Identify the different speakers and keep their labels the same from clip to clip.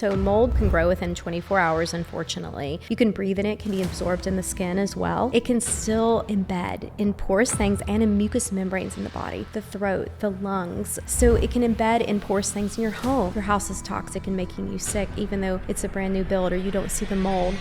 Speaker 1: So mold can grow within 24 hours, unfortunately. You can breathe in it, can be absorbed in the skin as well. It can still embed in porous things and in mucous membranes in the body, the throat, the lungs. So it can embed in porous things in your home. Your house is toxic and making you sick, even though it's a brand new build or you don't see the mold.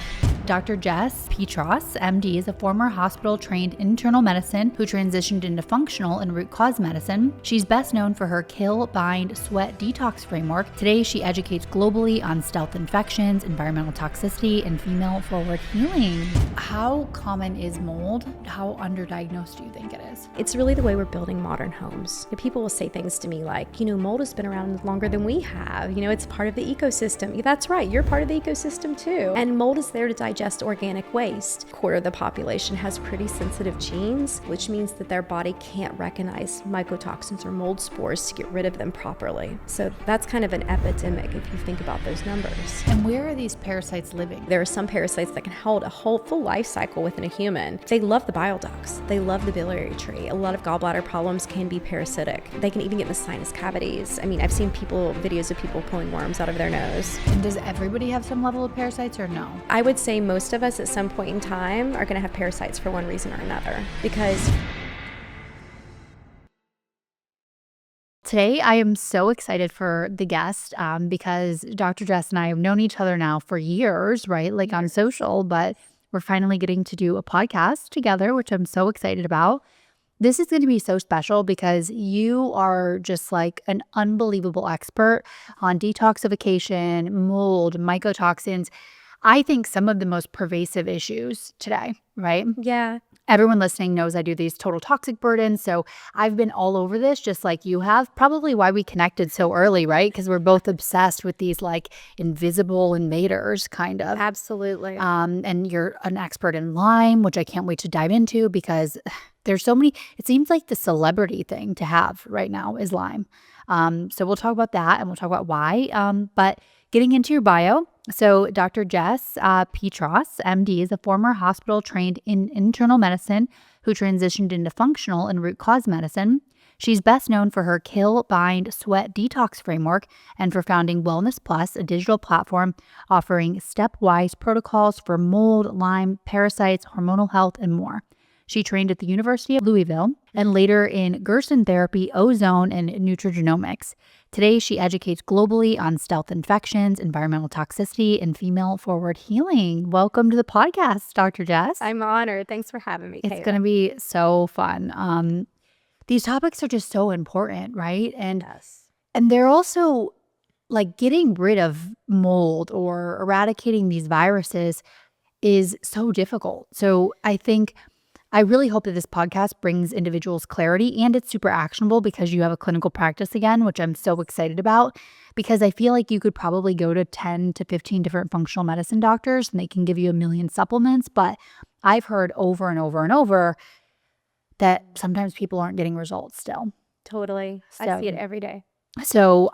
Speaker 2: Dr. Jess Petros, MD, is a former hospital-trained internal medicine who transitioned into functional and root cause medicine. She's best known for her Kill, Bind, Sweat detox framework. Today, she educates globally on stealth infections, environmental toxicity, and female-forward healing. How common is mold? How underdiagnosed do you think it is?
Speaker 1: It's really the way we're building modern homes. People will say things to me like, mold has been around longer than we have. It's part of the ecosystem. Yeah, that's right. You're part of the ecosystem too. And mold is there to digest organic waste. A quarter of the population has pretty sensitive genes, which means that their body can't recognize mycotoxins or mold spores to get rid of them properly. So that's kind of an epidemic if you think about those numbers.
Speaker 2: And where are these parasites living?
Speaker 1: There are some parasites that can hold a whole full life cycle within a human. They love the bile ducts. They love the biliary tree. A lot of gallbladder problems can be parasitic. They can even get in the sinus cavities. I've seen videos of people pulling worms out of their nose.
Speaker 2: And does everybody have some level of parasites or no?
Speaker 1: I would say most of us at some point in time are going to have parasites for one reason or another, because
Speaker 2: today, I am so excited for the guest because Dr. Jess and I have known each other now for years, right? Like on social, but we're finally getting to do a podcast together, which I'm so excited about. This is going to be so special because you are just like an unbelievable expert on detoxification, mold, mycotoxins. I think some of the most pervasive issues today, right?
Speaker 1: Yeah.
Speaker 2: Everyone listening knows I do these total toxic burdens. So I've been all over this just like you have. Probably why we connected so early, right? Because we're both obsessed with these like invisible invaders kind of.
Speaker 1: Absolutely.
Speaker 2: And you're an expert in Lyme, which I can't wait to dive into because there's so many. It seems like the celebrity thing to have right now is Lyme. So we'll talk about that and we'll talk about why. But getting into your bio. So Dr. Jess Petros, MD, is a former hospital trained in internal medicine who transitioned into functional and root cause medicine. She's best known for her Kill, Bind, Sweat detox framework and for founding Wellness Plus, a digital platform offering stepwise protocols for mold, Lyme, parasites, hormonal health, and more. She trained at the University of Louisville and later in Gerson therapy, ozone, and nutrigenomics. Today, she educates globally on stealth infections, environmental toxicity, and female-forward healing. Welcome to the podcast, Dr. Jess.
Speaker 1: I'm honored. Thanks for having me, Kayla.
Speaker 2: It's going to be so fun. These topics are just so important, right? And they're also like getting rid of mold or eradicating these viruses is so difficult. So I really hope that this podcast brings individuals clarity and it's super actionable because you have a clinical practice again, which I'm so excited about because I feel like you could probably go to 10 to 15 different functional medicine doctors and they can give you a million supplements. But I've heard over and over and over that sometimes people aren't getting results still.
Speaker 1: Totally. I see it every day.
Speaker 2: So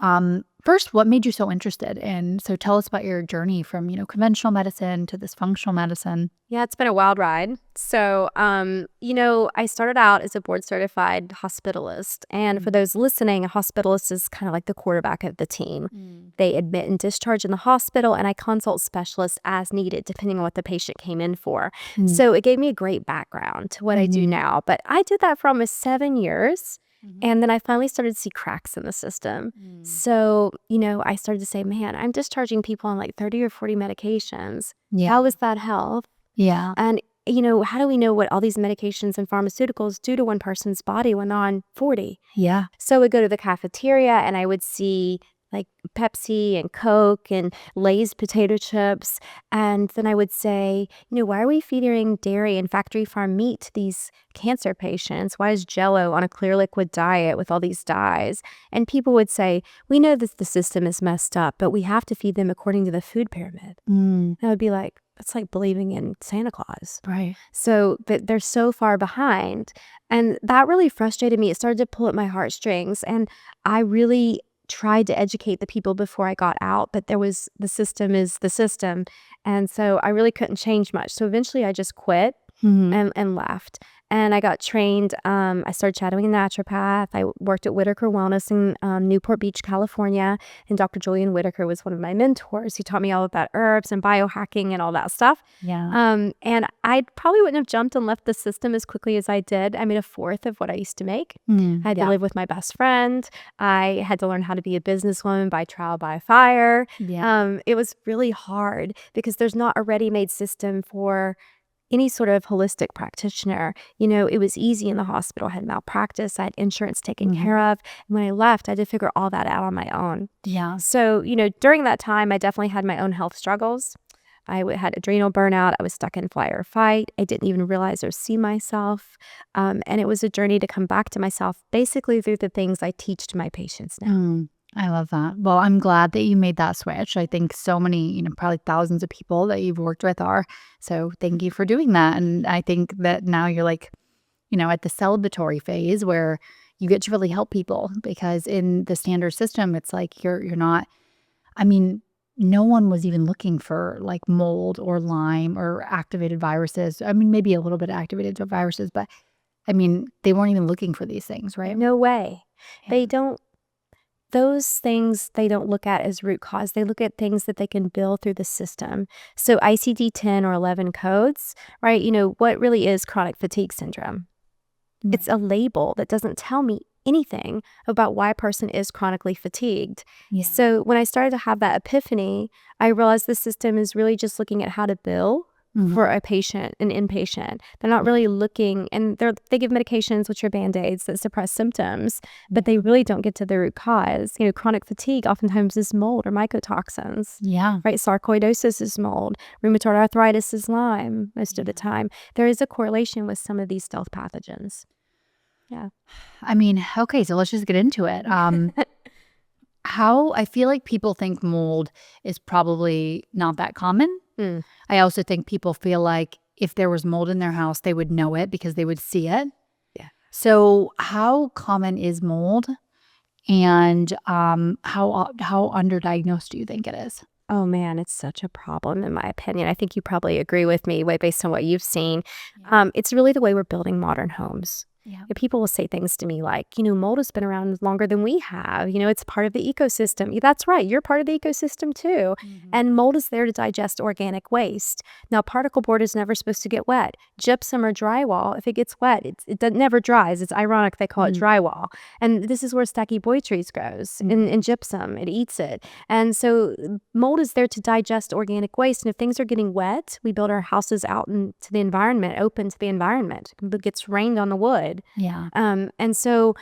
Speaker 2: first, what made you so interested in? So tell us about your journey from, conventional medicine to this functional medicine.
Speaker 1: Yeah, it's been a wild ride. So, I started out as a board certified hospitalist. And for those listening, a hospitalist is kind of like the quarterback of the team. They admit and discharge in the hospital, and I consult specialists as needed, depending on what the patient came in for. So it gave me a great background to what I do now. But I did that for almost 7 years. And then I finally started to see cracks in the system. So, I started to say, man, I'm discharging people on like 30 or 40 medications.
Speaker 2: Yeah.
Speaker 1: How is that health?
Speaker 2: Yeah.
Speaker 1: And, how do we know what all these medications and pharmaceuticals do to one person's body when they're on 40?
Speaker 2: Yeah.
Speaker 1: So I would go to the cafeteria and I would see like Pepsi and Coke and Lay's potato chips. And then I would say, why are we feeding dairy and factory farm meat to these cancer patients? Why is Jell-O on a clear liquid diet with all these dyes? And people would say, we know that the system is messed up, but we have to feed them according to the food pyramid. And I would be like, that's like believing in Santa Claus.
Speaker 2: Right.
Speaker 1: So but they're so far behind. And that really frustrated me. It started to pull at my heartstrings. And I really tried to educate the people before I got out, but the system is the system. And so I really couldn't change much. So eventually I just quit and left. and I got trained. I started shadowing a naturopath. I worked at Whitaker Wellness in Newport Beach, California, and Dr. Julian Whitaker was one of my mentors. He taught me all about herbs and biohacking and all that stuff.
Speaker 2: Yeah.
Speaker 1: And I probably wouldn't have jumped and left the system as quickly as I did. I made a fourth of what I used to make. I had to live with my best friend. I had to learn how to be a businesswoman by trial by fire.
Speaker 2: Yeah.
Speaker 1: It was really hard because there's not a ready-made system for any sort of holistic practitioner. It was easy in the hospital. I had malpractice. I had insurance taken care of. And when I left, I had to figure all that out on my own.
Speaker 2: Yeah.
Speaker 1: So, during that time, I definitely had my own health struggles. I had adrenal burnout. I was stuck in flight or fight. I didn't even realize or see myself. And it was a journey to come back to myself, basically through the things I teach to my patients now.
Speaker 2: I love that. Well, I'm glad that you made that switch. I think so many, probably thousands of people that you've worked with are. So thank you for doing that. And I think that now you're like, at the celebratory phase where you get to really help people, because in the standard system, it's like you're not, no one was even looking for like mold or Lyme or activated viruses. Maybe a little bit of activated viruses, but they weren't even looking for these things, right?
Speaker 1: No way.
Speaker 2: Yeah.
Speaker 1: They don't. Those things they don't look at as root cause. They look at things that they can build through the system. So ICD-10 or 11 codes, right? What really is chronic fatigue syndrome? It's a label that doesn't tell me anything about why a person is chronically fatigued.
Speaker 2: Yeah.
Speaker 1: So when I started to have that epiphany, I realized the system is really just looking at how to bill for a patient, an inpatient. They're not really looking, and they give medications, which are Band-Aids that suppress symptoms, but they really don't get to the root cause. Chronic fatigue oftentimes is mold or mycotoxins.
Speaker 2: Yeah.
Speaker 1: Right? Sarcoidosis is mold. Rheumatoid arthritis is Lyme most of the time. There is a correlation with some of these stealth pathogens. Yeah.
Speaker 2: Okay, so let's just get into it. How I feel like people think mold is probably not that common. I also think people feel like if there was mold in their house, they would know it because they would see it.
Speaker 1: Yeah.
Speaker 2: So how common is mold, and how underdiagnosed do you think it is?
Speaker 1: Oh man, it's such a problem in my opinion. I think you probably agree with me based on what you've seen. It's really the way we're building modern homes.
Speaker 2: Yeah.
Speaker 1: People will say things to me like, mold has been around longer than we have. It's part of the ecosystem. That's right. You're part of the ecosystem too. And mold is there to digest organic waste. Now, particle board is never supposed to get wet. Gypsum or drywall, if it gets wet, it never dries. It's ironic they call it drywall. And this is where Stachyboitres grows in gypsum. It eats it. And so mold is there to digest organic waste. And if things are getting wet, we build our houses out into the environment, open to the environment. It gets rained on the wood.
Speaker 2: Yeah.
Speaker 1: And so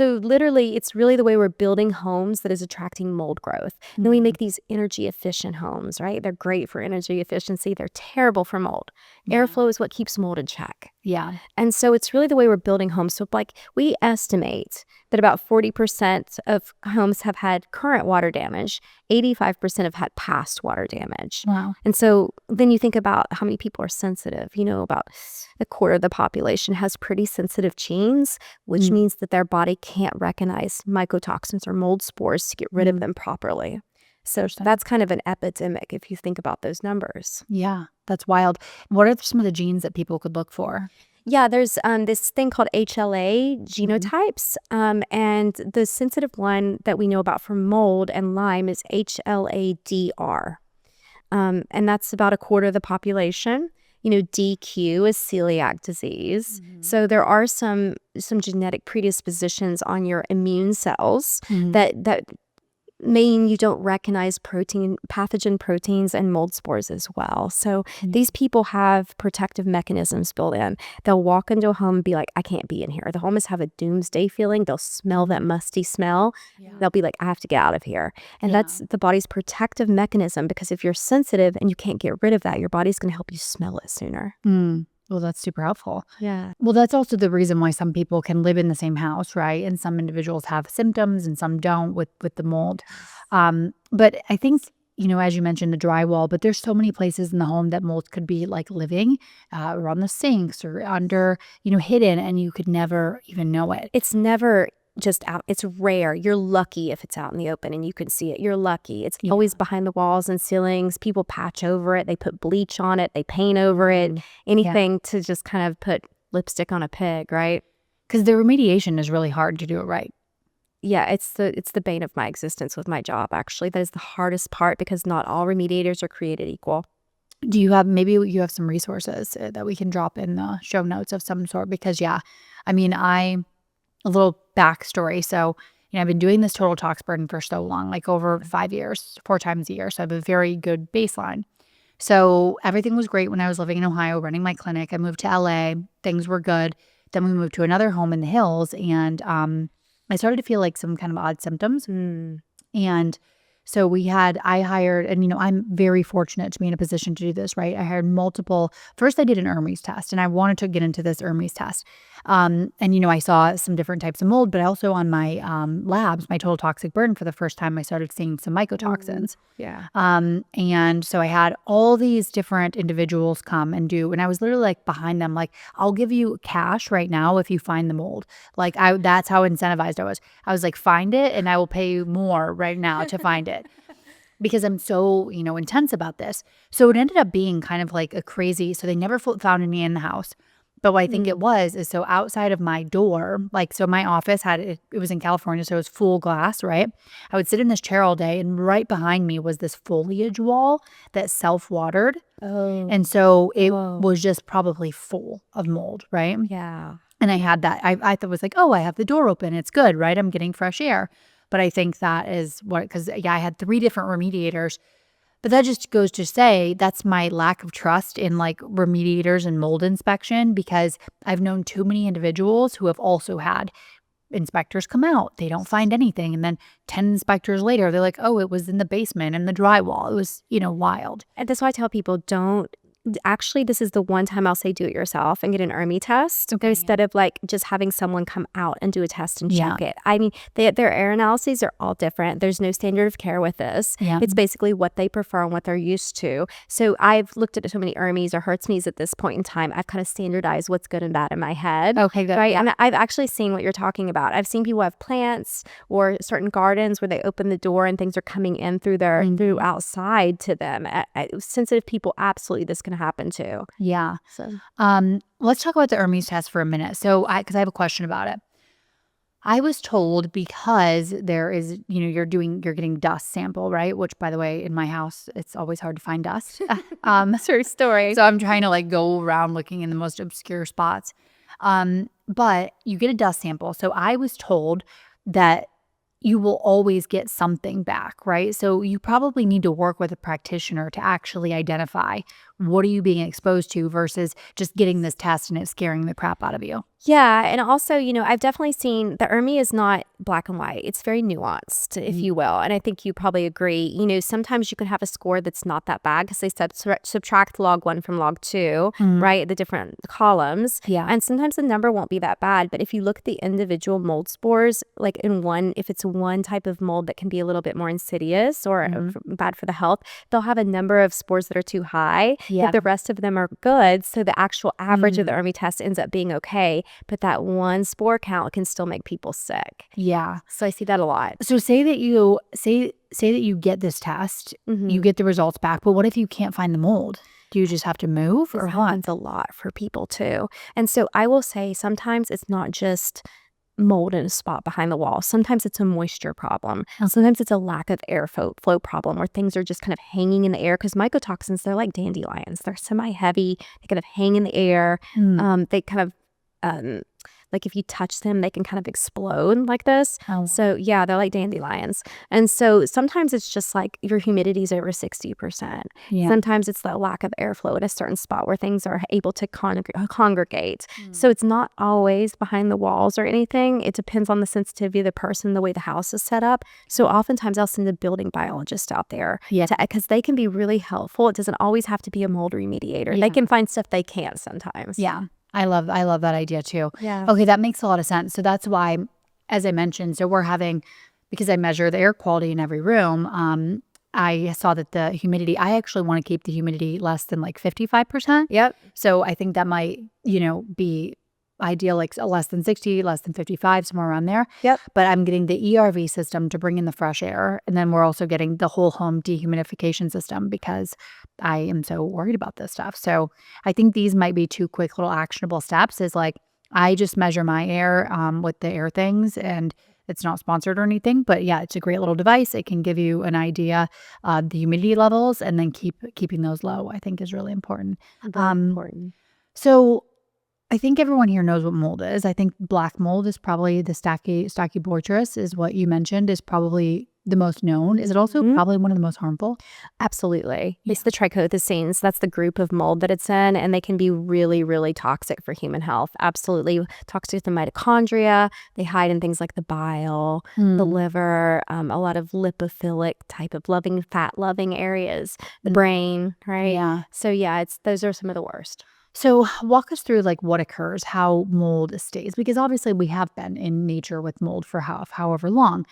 Speaker 1: literally it's really the way we're building homes that is attracting mold growth. And then we make these energy efficient homes, right? They're great for energy efficiency. They're terrible for mold. Airflow is what keeps mold in check.
Speaker 2: Yeah.
Speaker 1: And so it's really the way we're building homes. So like we estimate that about 40% of homes have had current water damage, 85% have had past water damage.
Speaker 2: Wow.
Speaker 1: And so then you think about how many people are sensitive. About a quarter of the population has pretty sensitive genes, which means that their body can't recognize mycotoxins or mold spores to get rid of them properly. So that's kind of an epidemic if you think about those numbers.
Speaker 2: Yeah, that's wild. What are some of the genes that people could look for?
Speaker 1: Yeah, there's this thing called HLA genotypes, and the sensitive one that we know about for mold and Lyme is HLA-DR, and that's about a quarter of the population. DQ is celiac disease, so there are some genetic predispositions on your immune cells that mean you don't recognize pathogen proteins and mold spores as well. So these people have protective mechanisms built in. They'll walk into a home and be like, I can't be in here. The homes have a doomsday feeling. They'll smell that musty smell.
Speaker 2: Yeah.
Speaker 1: They'll be like, I have to get out of here. And that's the body's protective mechanism, because if you're sensitive and you can't get rid of that, your body's going to help you smell it sooner.
Speaker 2: Well, that's super helpful.
Speaker 1: Yeah.
Speaker 2: Well, that's also the reason why some people can live in the same house, right? And some individuals have symptoms and some don't with the mold. But I think, as you mentioned, the drywall, but there's so many places in the home that mold could be like living around the sinks or under, hidden, and you could never even know it.
Speaker 1: It's never just out. It's rare. You're lucky if it's out in the open and you can see it. You're lucky. It's always behind the walls and ceilings. People patch over it. They put bleach on it. They paint over it. Anything to just kind of put lipstick on a pig, right?
Speaker 2: Because the remediation is really hard to do it right.
Speaker 1: Yeah, it's the bane of my existence with my job, actually. That is the hardest part because not all remediators are created equal.
Speaker 2: Do you have, maybe you have some resources that we can drop in the show notes of some sort? Because yeah, I mean, a little backstory. So, I've been doing this total tox burden for so long, like over 5 years, 4 times a year. So I have a very good baseline. So everything was great when I was living in Ohio, running my clinic. I moved to LA. Things were good. Then we moved to another home in the hills, and I started to feel like some kind of odd symptoms. And so I hired, and I'm very fortunate to be in a position to do this, right? I hired multiple. First, I did an Hermes test, and I wanted to get into this Hermes test. And I saw some different types of mold, but also on my labs, my total toxic burden, for the first time, I started seeing some mycotoxins.
Speaker 1: Yeah.
Speaker 2: And so I had all these different individuals come and do, and I was literally like behind them, like, I'll give you cash right now if you find the mold. Like that's how incentivized I was. I was like, find it and I will pay you more right now to find it. Because I'm so, intense about this. So it ended up being kind of like a crazy, so they never found any in the house. But what I think it was is, so outside of my door, like, so my office it was in California, so it was full glass, right? I would sit in this chair all day, and right behind me was this foliage wall that self-watered.
Speaker 1: Oh.
Speaker 2: And so it was just probably full of mold, right?
Speaker 1: Yeah.
Speaker 2: And I had that, I thought, was like, oh, I have the door open. It's good, right? I'm getting fresh air. But I think that is what, because I had 3 different remediators. But that just goes to say that's my lack of trust in like remediators and mold inspection, because I've known too many individuals who have also had inspectors come out. They don't find anything. And then 10 inspectors later, they're like, oh, it was in the basement and the drywall. It was, wild.
Speaker 1: And that's why I tell people, actually, this is the one time I'll say do it yourself and get an Hermes test instead of like just having someone come out and do a test and check it. I mean, their air analyses are all different. There's no standard of care with this. It's basically what they prefer and what they're used to. So I've looked at so many Hermes or Hertzmes at this point in time. I've kind of standardized what's good and bad in my head.
Speaker 2: Okay, good.
Speaker 1: Right. And I've actually seen what you're talking about. I've seen people have plants or certain gardens where they open the door and things are coming in through through outside to them. Sensitive people, absolutely, this can happen too.
Speaker 2: Yeah.
Speaker 1: So
Speaker 2: let's talk about the Hermes test for a minute. So because I have a question about it. I was told, because there is, you're getting dust sample, right? Which, by the way, in my house, it's always hard to find dust.
Speaker 1: true story.
Speaker 2: So I'm trying to like go around looking in the most obscure spots. But you get a dust sample. So I was told that you will always get something back, right? So you probably need to work with a practitioner to actually identify what are you being exposed to versus just getting this test and it scaring the crap out of you.
Speaker 1: Yeah. And also, I've definitely seen the Hermes is not black and white. It's very nuanced, if you will. And I think you probably agree. Sometimes you can have a score that's not that bad because they subtract log 1 from log 2, right? The different columns.
Speaker 2: Yeah.
Speaker 1: And sometimes the number won't be that bad. But if you look at the individual mold spores, like if it's one type of mold that can be a little bit more insidious or bad for the health, they'll have a number of spores that are too high.
Speaker 2: Yeah.
Speaker 1: But the rest of them are good. So the actual average of the Hermes test ends up being okay. But that one spore count can still make people sick.
Speaker 2: Yeah.
Speaker 1: So I see that a lot.
Speaker 2: So say that you get this test, you get the results back, but what if you can't find the mold? Do you just have to move, or
Speaker 1: It
Speaker 2: what?
Speaker 1: happens a lot for people too. And so I will say sometimes it's not just mold in a spot behind the wall. Sometimes it's a moisture problem. And sometimes it's a lack of airflow problem where things are just kind of hanging in the air, because mycotoxins, they're like dandelions. They're semi-heavy. They kind of hang in the air. They kind of like if you touch them, they can kind of explode like this. So yeah, they're like dandelions. And so sometimes it's just like your humidity is over 60%.
Speaker 2: Yeah.
Speaker 1: Sometimes it's the lack of airflow at a certain spot where things are able to congregate. So it's not always behind the walls or anything. It depends on the sensitivity of the person, the way the house is set up. So oftentimes I'll send a building biologist out there because they can be really helpful. It doesn't always have to be a mold remediator.
Speaker 2: Yeah.
Speaker 1: They can find stuff they can't sometimes.
Speaker 2: Yeah. I love that idea too.
Speaker 1: Yeah.
Speaker 2: Okay, that makes a lot of sense. So that's why, as I mentioned, so we're having, because I measure the air quality in every room, I saw that the humidity, I actually want to keep the humidity less than like 55%.
Speaker 1: Yep.
Speaker 2: So I think that might, be ideal, like less than 60, less than 55, somewhere around there.
Speaker 1: Yep.
Speaker 2: But I'm getting the ERV system to bring in the fresh air. And then we're also getting the whole home dehumidification system because I am so worried about this stuff. So I think these might be 2 quick little actionable steps is like, I just measure my air with the air things, and it's not sponsored or anything, but yeah, it's a great little device. It can give you an idea of the humidity levels, and then keeping those low, I think is really important.
Speaker 1: Very important.
Speaker 2: So I think everyone here knows what mold is. I think black mold is probably the Stachybotrys is what you mentioned is probably the most known. Is it also probably one of the most harmful?
Speaker 1: Absolutely.
Speaker 2: Yeah.
Speaker 1: It's the trichothecenes. That's the group of mold that it's in, and they can be really, really toxic for human health. Absolutely toxic to the mitochondria. They hide in things like the bile, the liver, a lot of lipophilic type of fat-loving areas, the brain, right?
Speaker 2: Yeah.
Speaker 1: So yeah, those are some of the worst.
Speaker 2: So walk us through like what occurs, how mold stays, because obviously we have been in nature with mold for however long.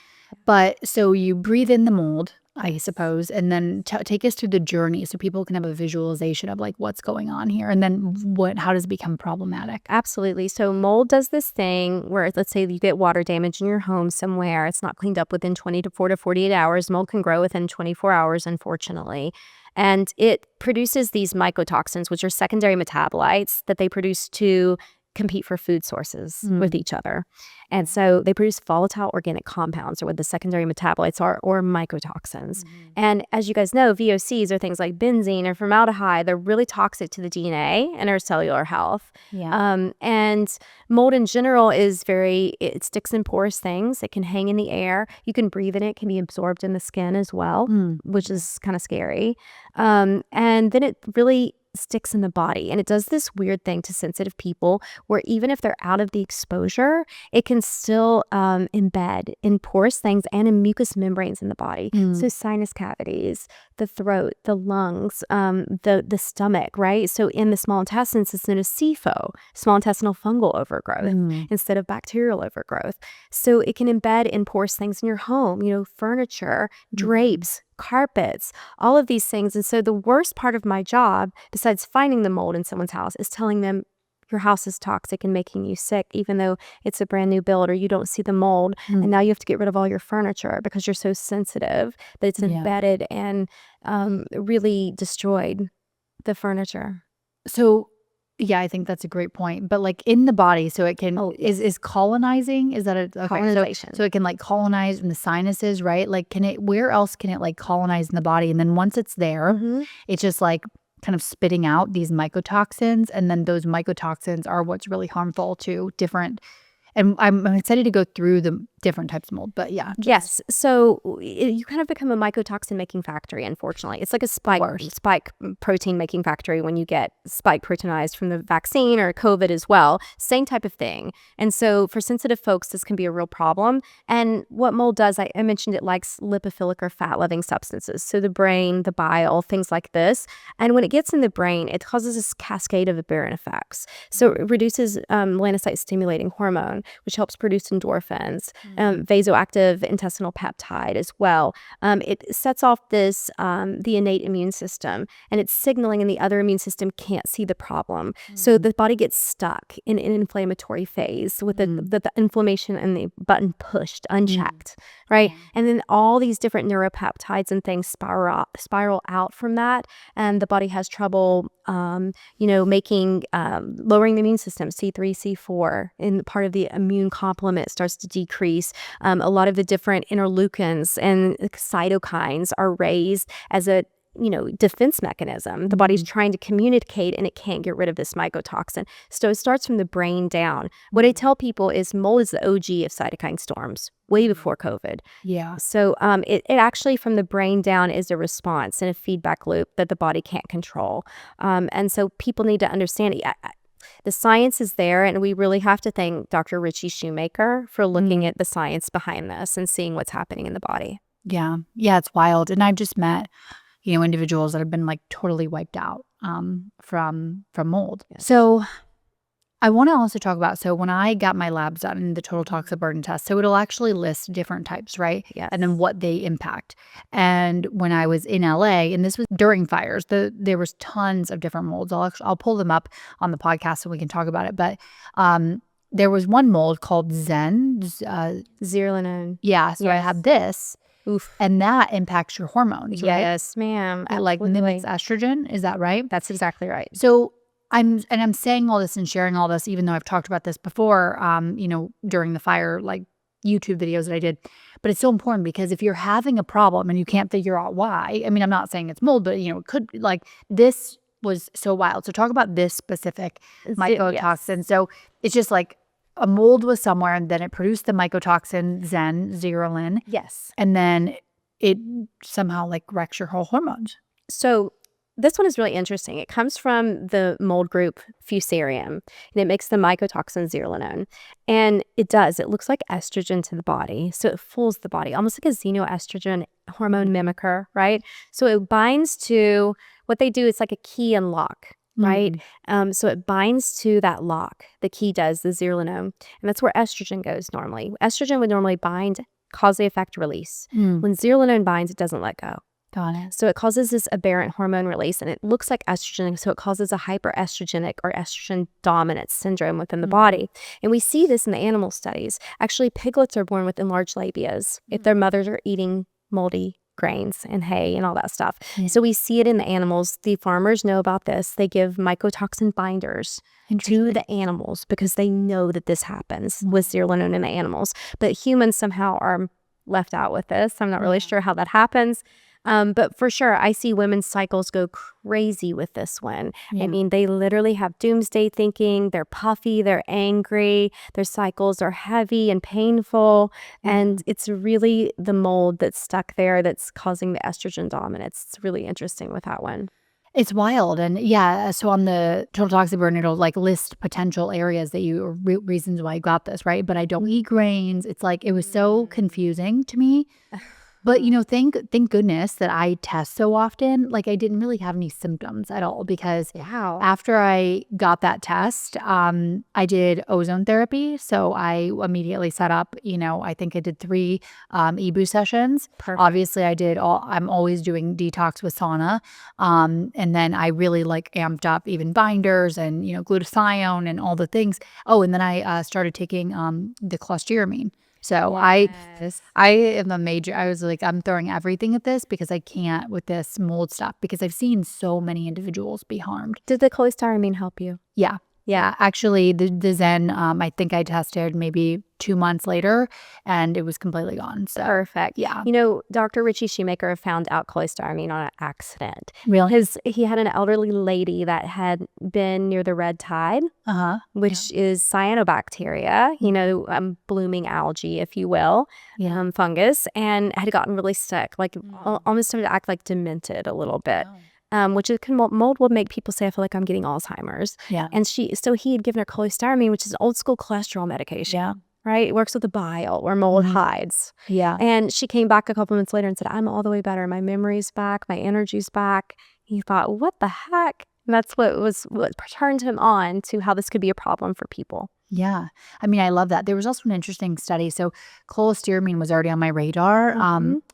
Speaker 2: But so you breathe in the mold, I suppose, and then take us through the journey so people can have a visualization of like what's going on here, and then how does it become problematic?
Speaker 1: Absolutely. So mold does this thing where, let's say you get water damage in your home somewhere. It's not cleaned up within 24 to 48 hours. Mold can grow within 24 hours, unfortunately. And it produces these mycotoxins, which are secondary metabolites that they produce to compete for food sources with each other. And so they produce volatile organic compounds, or what the secondary metabolites are, or mycotoxins. And as you guys know, VOCs are things like benzene or formaldehyde. They're really toxic to the DNA and our cellular health.
Speaker 2: Yeah.
Speaker 1: And mold in general it sticks in porous things. It can hang in the air. You can breathe in it. It can be absorbed in the skin as well, which is kind of scary. And then it really sticks in the body, and it does this weird thing to sensitive people where even if they're out of the exposure, it can still embed in porous things and in mucous membranes in the body. So sinus cavities, the throat, the lungs, the stomach, right? So in the small intestines, it's known as SIFO, small intestinal fungal overgrowth, instead of bacterial overgrowth. So it can embed in porous things in your home, furniture, drapes, carpets, all of these things. And so the worst part of my job, besides finding the mold in someone's house, is telling them your house is toxic and making you sick, even though it's a brand new build or you don't see the mold. And now you have to get rid of all your furniture because you're so sensitive that it's embedded and really destroyed the furniture.
Speaker 2: So yeah, I think that's a great point. But like in the body, so it can is colonizing, is that a
Speaker 1: Colonization.
Speaker 2: So it can like colonize in the sinuses, right? Like where else can it like colonize in the body? And then once it's there, it's just like kind of spitting out these mycotoxins, and then those mycotoxins are what's really harmful to different. And I'm excited to go through the different types of mold, but yeah.
Speaker 1: Yes. So you kind of become a mycotoxin making factory, unfortunately. It's like a spike protein making factory when you get spike proteinized from the vaccine or COVID as well. Same type of thing. And so for sensitive folks, this can be a real problem. And what mold does, I mentioned it likes lipophilic or fat-loving substances. So the brain, the bile, things like this. And when it gets in the brain, it causes this cascade of aberrant effects. So it reduces melanocyte stimulating hormone, which helps produce endorphins. Vasoactive intestinal peptide as well. It sets off this the innate immune system, and it's signaling, and the other immune system can't see the problem. So the body gets stuck in an inflammatory phase with the inflammation and the button pushed unchecked, right? And then all these different neuropeptides and things spiral out from that, and the body has trouble making lowering the immune system, C3, C4, and part of the immune complement starts to decrease. A lot of the different interleukins and cytokines are raised as a defense mechanism. The body's trying to communicate, and it can't get rid of this mycotoxin. So it starts from the brain down. What I tell people is mold is the OG of cytokine storms, way before COVID.
Speaker 2: Yeah.
Speaker 1: So it actually, from the brain down, is a response and a feedback loop that the body can't control. And so people need to understand it. The science is there, and we really have to thank Dr. Richie Shoemaker for looking at the science behind this and seeing what's happening in the body.
Speaker 2: Yeah. Yeah, it's wild. And I've just met individuals that have been like totally wiped out from mold.
Speaker 1: Yes.
Speaker 2: So I want to also talk about, so when I got my labs done in the total toxic burden test, so it'll actually list different types, right?
Speaker 1: Yes.
Speaker 2: And then what they impact. And when I was in LA, and this was during fires, there was tons of different molds. I'll pull them up on the podcast so we can talk about it. But there was one mold called Zen.
Speaker 1: Zearalenone.
Speaker 2: Yeah, so I
Speaker 1: Yes.
Speaker 2: have this.
Speaker 1: Oof.
Speaker 2: And that impacts your hormones, right?
Speaker 1: Yes, ma'am.
Speaker 2: It like
Speaker 1: Absolutely.
Speaker 2: mimics estrogen. Is that right?
Speaker 1: That's exactly right.
Speaker 2: So I'm saying all this and sharing all this, even though I've talked about this before, during the fire, like YouTube videos that I did. But it's so important because if you're having a problem and you can't figure out why, I mean, I'm not saying it's mold, but it could be like this was so wild. So talk about this specific mycotoxin.
Speaker 1: Yes.
Speaker 2: So it's just like a mold was somewhere and then it produced the mycotoxin zearalenone.
Speaker 1: Yes.
Speaker 2: And then it somehow like wrecks your whole hormones.
Speaker 1: So this one is really interesting. It comes from the mold group Fusarium, and it makes the mycotoxin zearalenone. And it looks like estrogen to the body. So it fools the body, almost like a xenoestrogen hormone mimicker, right? So it binds to, what they do, it's like a key and lock, right? So it binds to that lock. The key does, the zearalenone. And that's where estrogen goes normally. Estrogen would normally bind, cause the effect, release. When zearalenone binds, it doesn't let go.
Speaker 2: Got it.
Speaker 1: So it causes this aberrant hormone release, and it looks like estrogen. So it causes a hyperestrogenic or estrogen dominance syndrome within the body. And we see this in the animal studies. Actually, piglets are born with enlarged labias if their mothers are eating moldy grains and hay and all that stuff. So we see it in the animals. The farmers know about this. They give mycotoxin binders to the animals because they know that this happens with zearalenone in the animals. But humans somehow are left out with this. I'm not really sure how that happens. But for sure, I see women's cycles go crazy with this one. I mean, they literally have doomsday thinking. They're puffy, they're angry, their cycles are heavy and painful. And it's really the mold that's stuck there that's causing the estrogen dominance. It's really interesting with that one.
Speaker 2: It's wild. And yeah, so on the total toxic burden, it'll like list potential areas that reasons why you got this, right? But I don't eat grains. It's like, it was so confusing to me. But, thank goodness that I test so often. Like, I didn't really have any symptoms at all because after I got that test, I did ozone therapy. So I immediately set up, I think I did 3 EBU sessions.
Speaker 1: Perfect.
Speaker 2: Obviously, I'm always doing detox with sauna. And then I really like amped up even binders and, glutathione and all the things. Oh, and then I started taking the clostridium. So I am I was like, I'm throwing everything at this because I can't with this mold stuff because I've seen so many individuals be harmed.
Speaker 1: Did the cholestyramine help you?
Speaker 2: Yeah. Actually, the Zen, I think I tested maybe 2 months later and it was completely gone. So
Speaker 1: Perfect.
Speaker 2: yeah.
Speaker 1: Dr. Richie Shoemaker found out cholestyramine on an accident.
Speaker 2: Really?
Speaker 1: He had an elderly lady that had been near the red tide, which is cyanobacteria, blooming algae, if you will, fungus, and had gotten really sick, like almost started to act like demented a little bit. Which mold will make people say, I feel like I'm getting Alzheimer's.
Speaker 2: Yeah.
Speaker 1: And so he had given her cholestyramine, which is an old school cholesterol medication.
Speaker 2: Yeah.
Speaker 1: Right? It works with the bile where mold hides.
Speaker 2: Yeah.
Speaker 1: And she came back a couple months later and said, I'm all the way better. My memory's back. My energy's back. He thought, what the heck? And that's what turned him on to how this could be a problem for people.
Speaker 2: Yeah. I mean, I love that. There was also an interesting study. So cholestyramine was already on my radar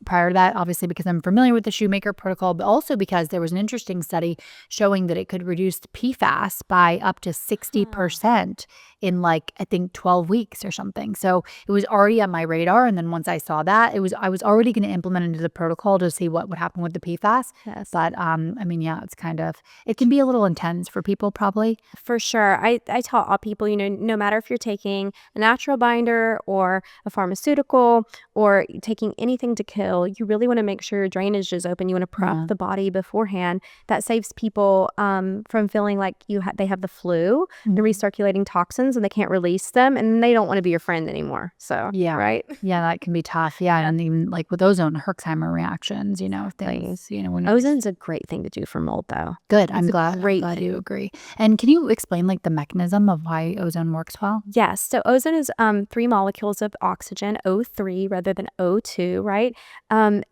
Speaker 2: prior to that, obviously, because I'm familiar with the Shoemaker protocol, but also because there was an interesting study showing that it could reduce PFAS by up to 60% in I think 12 weeks or something. So it was already on my radar. And then once I saw that, I was already going to implement into the protocol to see what would happen with the PFAS.
Speaker 1: Yes.
Speaker 2: But it's it can be a little intense for people probably.
Speaker 1: For sure. I tell all people, no matter if you're taking a natural binder or a pharmaceutical or taking anything to kill, you really want to make sure your drainage is open. You want to prep the body beforehand. That saves people from feeling like they have the flu, the recirculating toxins, and they can't release them, and they don't want to be your friend anymore. So right?
Speaker 2: Yeah, that can be tough. Yeah, and even with ozone, Herxheimer reactions, things. When
Speaker 1: Ozone's a great thing to do for mold, though.
Speaker 2: Good. I'm glad you agree. And can you explain the mechanism of why ozone works Maxwell?
Speaker 1: Yes. So ozone is 3 molecules of oxygen, O3 rather than O2, right? And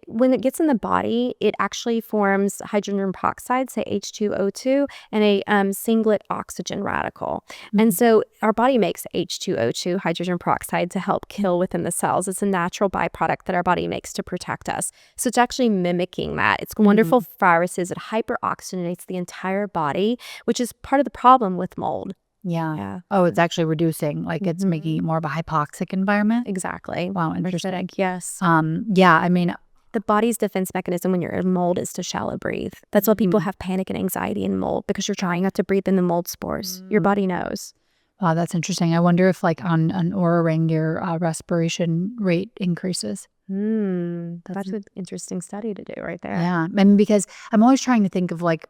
Speaker 1: when it gets in the body, it actually forms hydrogen peroxide, say H2O2, and a singlet oxygen radical. And so our body makes H2O2, hydrogen peroxide, to help kill within the cells. It's a natural byproduct that our body makes to protect us. So it's actually mimicking that. It's wonderful for viruses. It hyperoxygenates the entire body, which is part of the problem with mold.
Speaker 2: Yeah.
Speaker 1: Yeah.
Speaker 2: Oh, it's actually reducing, like it's making it more of a hypoxic environment.
Speaker 1: Exactly.
Speaker 2: Wow, interesting.
Speaker 1: Acidic, yes.
Speaker 2: Yeah, I mean,
Speaker 1: The body's defense mechanism when you're in mold is to shallow breathe. That's why people have panic and anxiety in mold, because you're trying not to breathe in the mold spores. Your body knows.
Speaker 2: wow, that's interesting. I wonder if like on an Oura Ring, your respiration rate increases.
Speaker 1: That's an interesting study to do right there.
Speaker 2: Yeah. I mean, because I'm always trying to think of like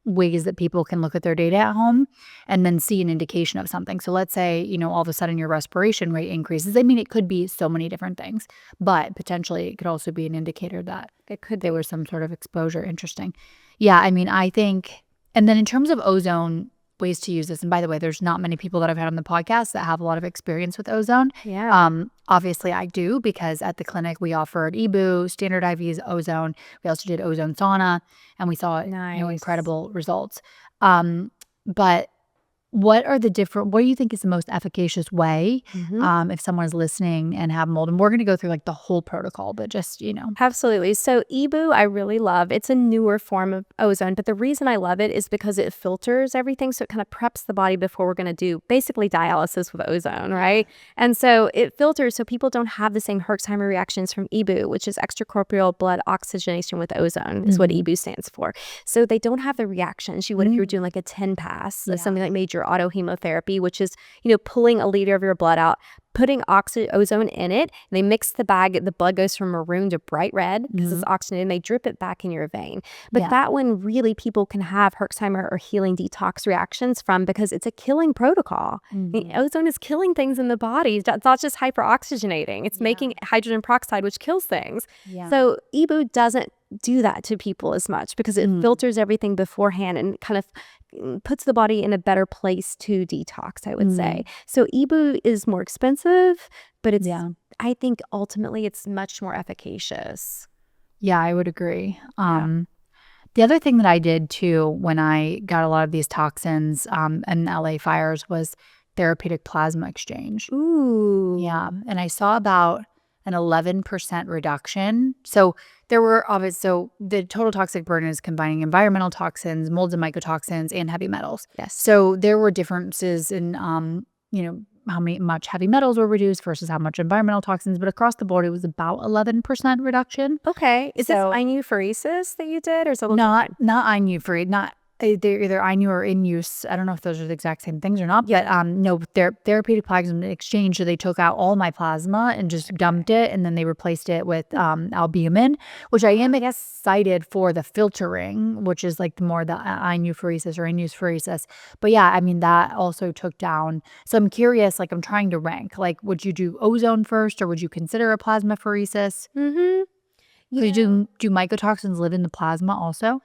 Speaker 2: ways that people can look at their data at home and then see an indication of something. So let's say, all of a sudden your respiration rate increases. I mean, it could be so many different things, but potentially it could also be an indicator that there was some sort of exposure. Interesting. Yeah, I mean, I think, and then in terms of ozone, ways to use this, and by the way, there's not many people that I've had on the podcast that have a lot of experience with ozone.
Speaker 1: Yeah.
Speaker 2: Obviously I do, because at the clinic we offered EBOO, standard IVs, ozone. We also did ozone sauna, and we saw
Speaker 1: Nice.
Speaker 2: incredible results. But what do you think is the most efficacious way if someone's listening and have mold? And we're going to go through like the whole protocol, but just,
Speaker 1: Absolutely. So EBOO, I really love. It's a newer form of ozone, but the reason I love it is because it filters everything. So it kind of preps the body before we're going to do basically dialysis with ozone, right? And so it filters so people don't have the same Herxheimer reactions from EBOO, which is extracorporeal blood oxygenation with ozone, is what EBOO stands for. So they don't have the reactions you would if you were doing like a 10 pass, something like major autohemotherapy, which is, pulling a liter of your blood out, putting ozone in it, and they mix the bag. The blood goes from maroon to bright red because it's oxygenated, and they drip it back in your vein. But that one, really, people can have Herxheimer or healing detox reactions from, because it's a killing protocol. The ozone is killing things in the body. It's not just hyperoxygenating. It's making hydrogen peroxide, which kills things. So EBOO doesn't do that to people as much, because it filters everything beforehand and kind of puts the body in a better place to detox, I would say. So EBOO is more expensive, but it's I think ultimately it's much more efficacious.
Speaker 2: Yeah, I would agree. The other thing that I did too when I got a lot of these toxins and LA fires was therapeutic plasma exchange.
Speaker 1: Ooh.
Speaker 2: Yeah, and I saw about an 11% reduction. So there were so the total toxic burden is combining environmental toxins, molds and mycotoxins, and heavy metals.
Speaker 1: Yes.
Speaker 2: So there were differences in how much heavy metals were reduced versus how much environmental toxins, but across the board it was about 11% reduction.
Speaker 1: Okay. Is this inuphoresis that you did, or is it
Speaker 2: not inufree, not they're either inu or in use. I don't know if those are the exact same things or not, but no, they're therapeutic plasma exchange. So they took out all my plasma and just dumped it, and then they replaced it with albumin, which I am excited for the filtering, which is like more the inuphoresis or inusephoresis. But yeah, I mean, that also took down. So I'm curious, like I'm trying to rank, like would you do ozone first, or would you consider a plasmapheresis? Do mycotoxins live in the plasma also?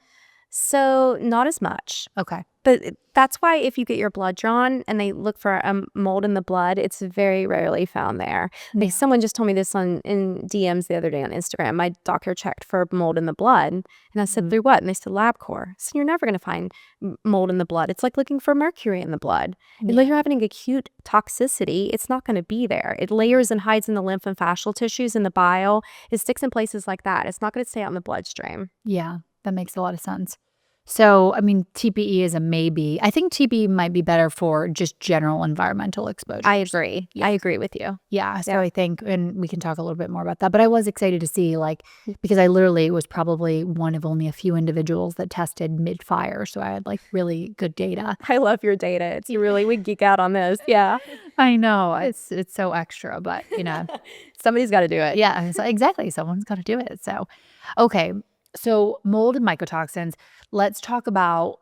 Speaker 1: So not as much.
Speaker 2: Okay.
Speaker 1: But that's why if you get your blood drawn and they look for a mold in the blood, it's very rarely found there. Like someone just told me this in DMs the other day on Instagram. My doctor checked for mold in the blood, and I said, through what? And they said LabCorp. So you're never going to find mold in the blood. It's like looking for mercury in the blood. Unless you're having acute toxicity, it's not going to be there. It layers and hides in the lymph and fascial tissues, in the bile. It sticks in places like that. It's not going to stay out in the bloodstream.
Speaker 2: Yeah, that makes a lot of sense. So, I mean, TPE is a maybe. I think TPE might be better for just general environmental exposure.
Speaker 1: I agree. I agree with you.
Speaker 2: Yeah. So I think, and we can talk a little bit more about that, but I was excited to see, like, because I literally was probably one of only a few individuals that tested mid-fire. So I had like really good data.
Speaker 1: I love your data. It's really, we geek out on this. Yeah.
Speaker 2: I know. It's so extra, but
Speaker 1: somebody's got to do it.
Speaker 2: Yeah, so exactly. Someone's got to do it. So, okay. So mold and mycotoxins, let's talk about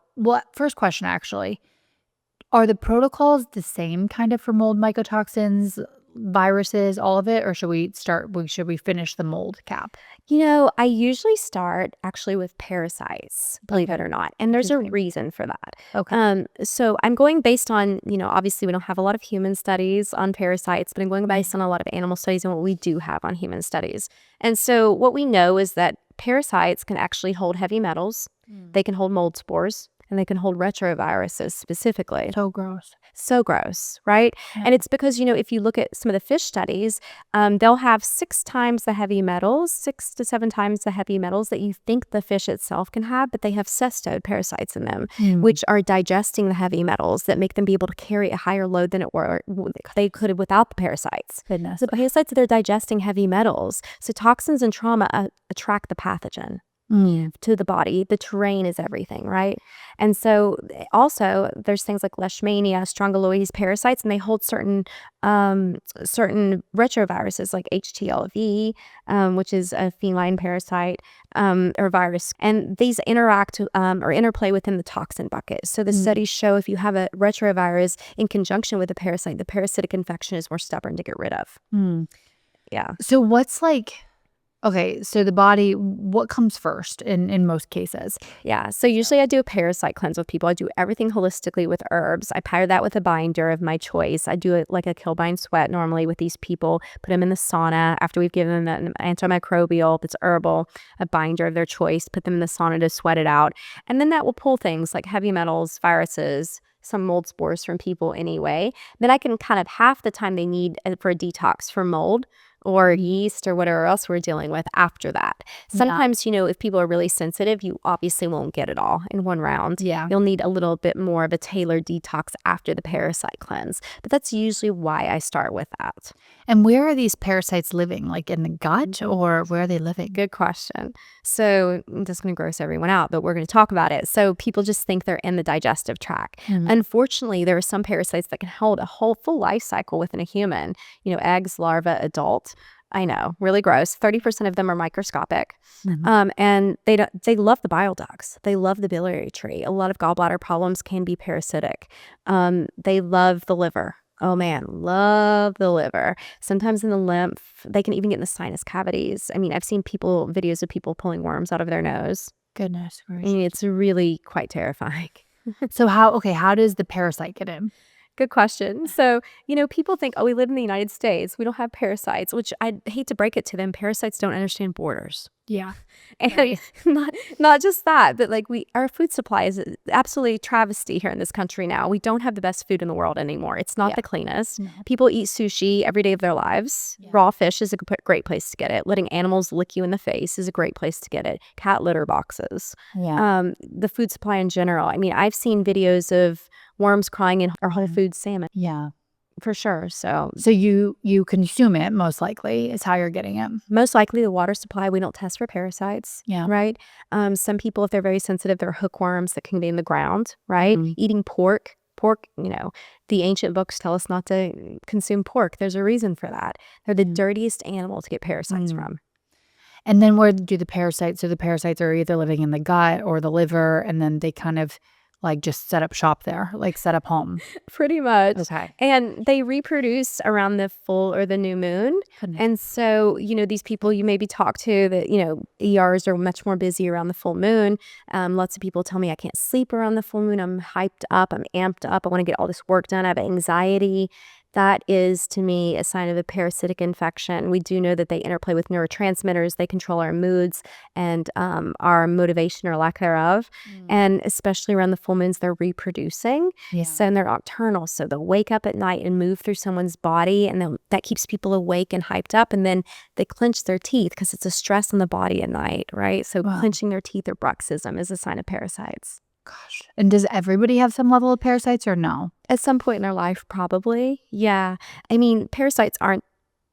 Speaker 2: first question actually, are the protocols the same kind of for mold mycotoxins? viruses, all of it, or should we finish the mold cap?
Speaker 1: I usually start actually with parasites, believe it or not. And there's a
Speaker 2: Interesting.
Speaker 1: reason for that.
Speaker 2: Okay.
Speaker 1: So I'm going based on, obviously we don't have a lot of human studies on parasites, but I'm going based on a lot of animal studies and what we do have on human studies. And so what we know is that parasites can actually hold heavy metals, they can hold mold spores, and they can hold retroviruses specifically.
Speaker 2: So gross.
Speaker 1: So gross, right?
Speaker 2: Yeah.
Speaker 1: And it's because, if you look at some of the fish studies, they'll have 6 times the heavy metals, 6 to 7 times the heavy metals that you think the fish itself can have, but they have cestode parasites in them, which are digesting the heavy metals that make them be able to carry a higher load than they could have without the parasites.
Speaker 2: Goodness.
Speaker 1: So parasites, they're digesting heavy metals. So toxins and trauma attract the pathogen to the body. The terrain is everything, right? And so also there's things like Leishmania, Strongyloides parasites, and they hold certain retroviruses like HTLV, which is a feline parasite or virus, and these interact or interplay within the toxin bucket. So the studies show if you have a retrovirus in conjunction with a parasite, the parasitic infection is more stubborn to get rid of. Yeah.
Speaker 2: So what's okay, so the body, what comes first in most cases?
Speaker 1: Yeah. So usually I do a parasite cleanse with people. I do everything holistically with herbs. I pair that with a binder of my choice. I do it like a kill, bind, sweat normally with these people, put them in the sauna after we've given them an antimicrobial that's herbal, a binder of their choice, put them in the sauna to sweat it out. And then that will pull things like heavy metals, viruses, some mold spores from people anyway. Then I can kind of half the time they need for a detox for mold or yeast or whatever else we're dealing with after that. Sometimes, if people are really sensitive, you obviously won't get it all in one round.
Speaker 2: Yeah.
Speaker 1: You'll need a little bit more of a tailored detox after the parasite cleanse. But that's usually why I start with that.
Speaker 2: And where are these parasites living? Like in the gut, or where are they living?
Speaker 1: Good question. So this is going to gross everyone out, but we're going to talk about it. So people just think they're in the digestive tract. Unfortunately, there are some parasites that can hold a whole full life cycle within a human, eggs, larva, adult. I know, really gross. 30% of them are microscopic. And they love the bile ducts. They love the biliary tree. A lot of gallbladder problems can be parasitic. They love the liver. Oh man, love the liver. Sometimes in the lymph, they can even get in the sinus cavities. I mean, I've seen videos of people pulling worms out of their nose.
Speaker 2: Goodness
Speaker 1: I
Speaker 2: gracious.
Speaker 1: mean, it's really quite terrifying.
Speaker 2: So how does the parasite get in?
Speaker 1: Good question. So, people think, oh, we live in the United States. We don't have parasites, which I hate to break it to them. Parasites don't understand borders.
Speaker 2: Yeah.
Speaker 1: And not just that, but our food supply is absolutely travesty here in this country now. We don't have the best food in the world anymore. It's not the cleanest. People eat sushi every day of their lives. Raw fish is a great place to get it. Letting animals lick you in the face is a great place to get it. Cat litter boxes.
Speaker 2: Yeah.
Speaker 1: The food supply in general. I mean, I've seen videos of worms crying in our Whole Foods salmon.
Speaker 2: Yeah.
Speaker 1: For sure. So
Speaker 2: you consume it, most likely, is how you're getting it.
Speaker 1: most likely the water supply, we don't test for parasites.
Speaker 2: Yeah.
Speaker 1: Right. Some people, if they're very sensitive, there are hookworms that can be in the ground. Right. Eating pork, the ancient books tell us not to consume pork. There's a reason for that. They're the dirtiest animal to get parasites from.
Speaker 2: And then where do the parasites, so the parasites are either living in the gut or the liver, and then they kind of just set up shop there, set up home.
Speaker 1: Pretty much.
Speaker 2: Okay.
Speaker 1: And they reproduce around the full or the new moon.
Speaker 2: Goodness.
Speaker 1: And so, these people you maybe talk to that, ERs are much more busy around the full moon. Lots of people tell me I can't sleep around the full moon. I'm hyped up. I'm amped up. I want to get all this work done. I have anxiety. That is, to me, a sign of a parasitic infection. We do know that they interplay with neurotransmitters. They control our moods and our motivation or lack thereof. And especially around the full moons, they're reproducing.
Speaker 2: Yeah.
Speaker 1: So, and they're nocturnal. So they'll wake up at night and move through someone's body. And that keeps people awake and hyped up. And then they clench their teeth because it's a stress on the body at night, right? So clenching their teeth or bruxism is a sign of parasites.
Speaker 2: Gosh. And does everybody have some level of parasites or no?
Speaker 1: At some point in their life, probably. Yeah. I mean, parasites aren't,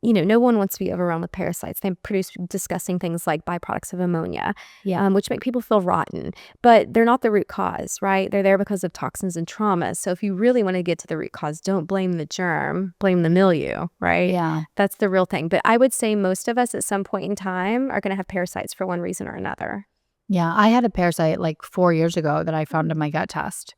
Speaker 1: no one wants to be overrun with parasites. They produce disgusting things like byproducts of ammonia, which make people feel rotten. But they're not the root cause, right? They're there because of toxins and trauma. So if you really want to get to the root cause, don't blame the germ, blame the milieu, right?
Speaker 2: Yeah.
Speaker 1: That's the real thing. But I would say most of us at some point in time are going to have parasites for one reason or another.
Speaker 2: Yeah, I had a parasite 4 years ago that I found in my gut test.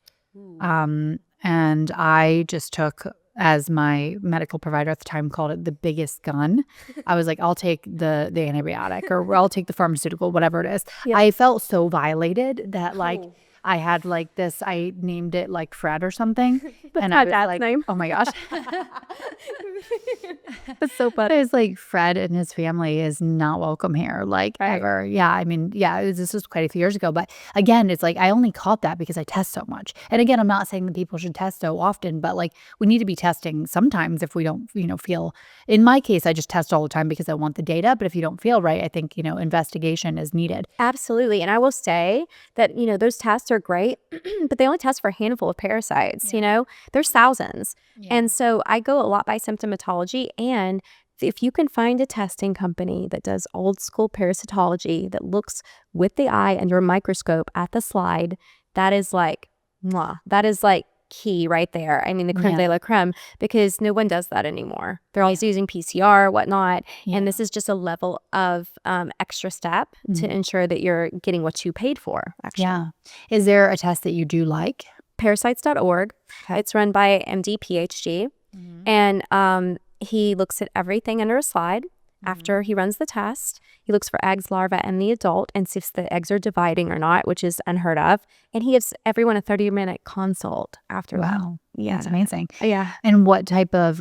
Speaker 2: And I just took as my medical provider at the time called it, the biggest gun. I was like, I'll take the antibiotic, or I'll take the pharmaceutical, whatever it is.
Speaker 1: Yeah.
Speaker 2: I felt so violated that like
Speaker 1: Oh.
Speaker 2: I had like this, I named it like Fred or something.
Speaker 1: That's
Speaker 2: And
Speaker 1: my
Speaker 2: I was
Speaker 1: dad's
Speaker 2: like,
Speaker 1: name.
Speaker 2: oh my gosh.
Speaker 1: That's so
Speaker 2: It
Speaker 1: funny.
Speaker 2: was like Fred and his family is not welcome here, like
Speaker 1: Right.
Speaker 2: ever. Yeah, I mean, yeah, this was quite a few years ago. But again, it's like I only caught that because I test so much. And again, I'm not saying that people should test so often, but like we need to be testing sometimes if we don't, feel. In my case, I just test all the time because I want the data. But if you don't feel right, I think, investigation is needed.
Speaker 1: Absolutely. And I will say that, those tests are great, but they only test for a handful of parasites, there's thousands. And so I go a lot by symptomatology. And if you can find a testing company that does old school parasitology that looks with the eye under a microscope at the slide, that is like, mwah, that is like key right there. I mean, the creme
Speaker 2: Yeah.
Speaker 1: de la creme, because no one does that anymore. They're always using PCR, whatnot.
Speaker 2: Yeah.
Speaker 1: And this is just a level of extra step to
Speaker 2: Mhm.
Speaker 1: ensure that you're getting what you paid for, actually.
Speaker 2: Yeah. Is there a test that you do like?
Speaker 1: Parasites.org.
Speaker 2: Okay.
Speaker 1: It's run by MD, PhD. And he looks at everything under a slide. After he runs the test, he looks for eggs, larvae, and the adult and sees if the eggs are dividing or not, which is unheard of. And he gives everyone a 30-minute consult after that.
Speaker 2: Wow.
Speaker 1: Yeah.
Speaker 2: That's amazing.
Speaker 1: Yeah.
Speaker 2: And what type of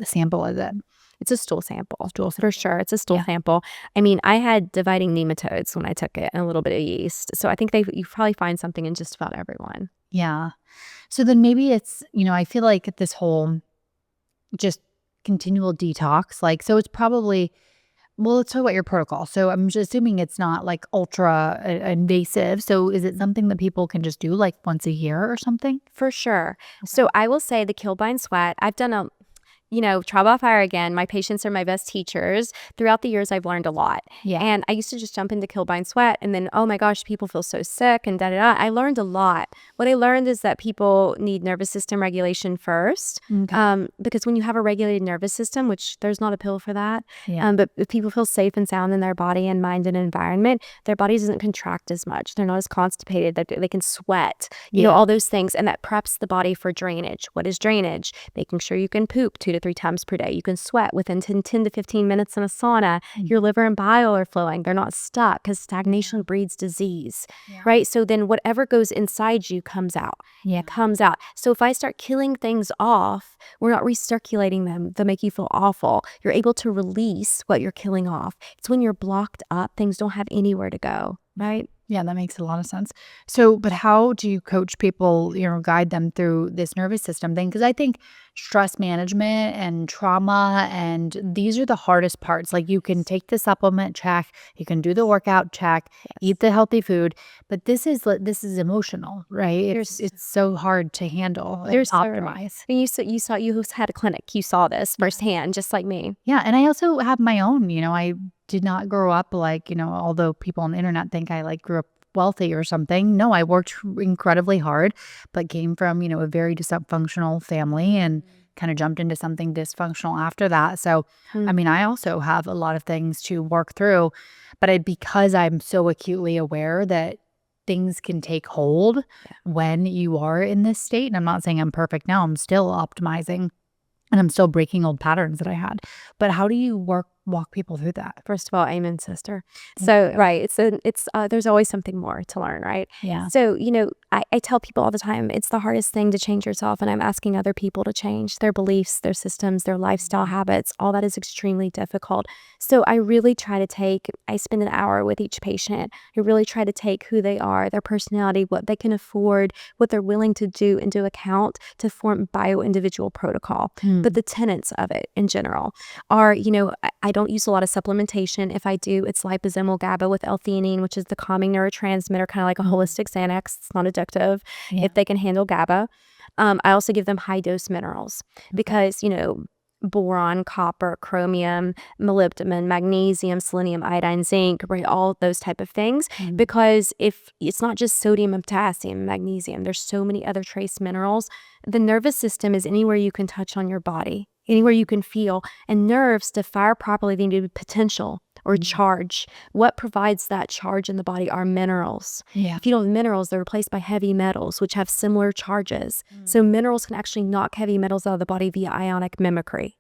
Speaker 2: sample is it?
Speaker 1: It's a stool sample.
Speaker 2: Stool
Speaker 1: For sure. It's a stool
Speaker 2: Yeah.
Speaker 1: sample. I mean, I had dividing nematodes when I took it and a little bit of yeast. So I think you probably find something in just about everyone.
Speaker 2: Yeah. So then maybe it's, I feel like this whole just continual detox, like, so it's probably, well, let's talk about your protocol. So I'm just assuming it's not like ultra invasive. So is it something that people can just do like once a year or something?
Speaker 1: For sure. So I will say the Kill Bind Sweat, I've done trial by fire again. My patients are my best teachers. Throughout the years, I've learned a lot.
Speaker 2: Yeah.
Speaker 1: And I used to just jump into Kill Bind Sweat and then, oh my gosh, people feel so sick and da-da-da. I learned a lot. What I learned is that people need nervous system regulation first.
Speaker 2: Okay.
Speaker 1: Because when you have a regulated nervous system, which there's not a pill for that,
Speaker 2: Yeah.
Speaker 1: but if people feel safe and sound in their body and mind and environment, their body doesn't contract as much. They're not as constipated. They can sweat, all those things. And that preps the body for drainage. What is drainage? Making sure you can poop 2 to 3 times per day. You can sweat within 10 to 15 minutes in a sauna. Your liver and bile are flowing. They're not stuck because stagnation breeds disease, right? So then whatever goes inside you comes out.
Speaker 2: Yeah.
Speaker 1: Comes out. So if I start killing things off, we're not recirculating them. They make you feel awful. You're able to release what you're killing off. It's when you're blocked up, things don't have anywhere to go, right?
Speaker 2: Yeah, that makes a lot of sense. So, but how do you coach people, guide them through this nervous system thing? Because I think stress management and trauma, and these are the hardest parts. Like you can take the supplement check, you can do the workout check, eat the healthy food, but this is emotional, right? It's so hard to handle and
Speaker 1: You're so right.
Speaker 2: optimize.
Speaker 1: And you had a clinic. You saw this firsthand, just like me.
Speaker 2: Yeah, and I also have my own. I did not grow up like, although people on the internet think I like grew up wealthy or something. No, I worked incredibly hard, but came from, a very dysfunctional family and kind of jumped into something dysfunctional after that. So, I mean, I also have a lot of things to work through, but because I'm so acutely aware that things can take hold when you are in this state, and I'm not saying I'm perfect now, I'm still optimizing and I'm still breaking old patterns that I had. But how do you walk people through that?
Speaker 1: First of all, amen, sister. So, right. It's there's always something more to learn, right?
Speaker 2: Yeah.
Speaker 1: So, I tell people all the time, it's the hardest thing to change yourself. And I'm asking other people to change their beliefs, their systems, their lifestyle habits. All that is extremely difficult. So I really try to I spend an hour with each patient. I really try to take who they are, their personality, what they can afford, what they're willing to do into account to form bio-individual protocol. But the tenets of it in general are, I don't use a lot of supplementation. If I do, it's liposomal GABA with L-theanine, which is the calming neurotransmitter, kind of like a holistic Xanax. It's not addictive if they can handle GABA. I also give them high dose minerals because, boron, copper, chromium, molybdenum, magnesium, selenium, iodine, zinc, right? All those type of things. Because if it's not just sodium and potassium, magnesium, there's so many other trace minerals. The nervous system is anywhere you can touch on your body, anywhere you can feel. And nerves, to fire properly, they need potential or charge. What provides that charge in the body are minerals.
Speaker 2: Yeah.
Speaker 1: If you don't have minerals, they're replaced by heavy metals, which have similar charges. So minerals can actually knock heavy metals out of the body via ionic mimicry.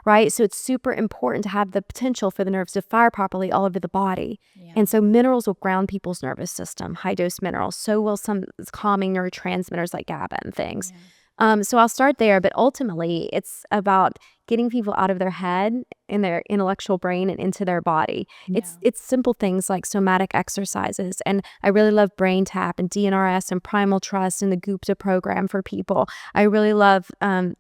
Speaker 1: Right? So it's super important to have the potential for the nerves to fire properly all over the body.
Speaker 2: Yeah.
Speaker 1: And so minerals will ground people's nervous system, high dose minerals. So will some calming neurotransmitters like GABA and things. So I'll start there, but ultimately it's about getting people out of their head and their intellectual brain and into their body. It's simple things like somatic exercises. And I really love Brain Tap and DNRS and Primal Trust and the Gupta program for people. I really love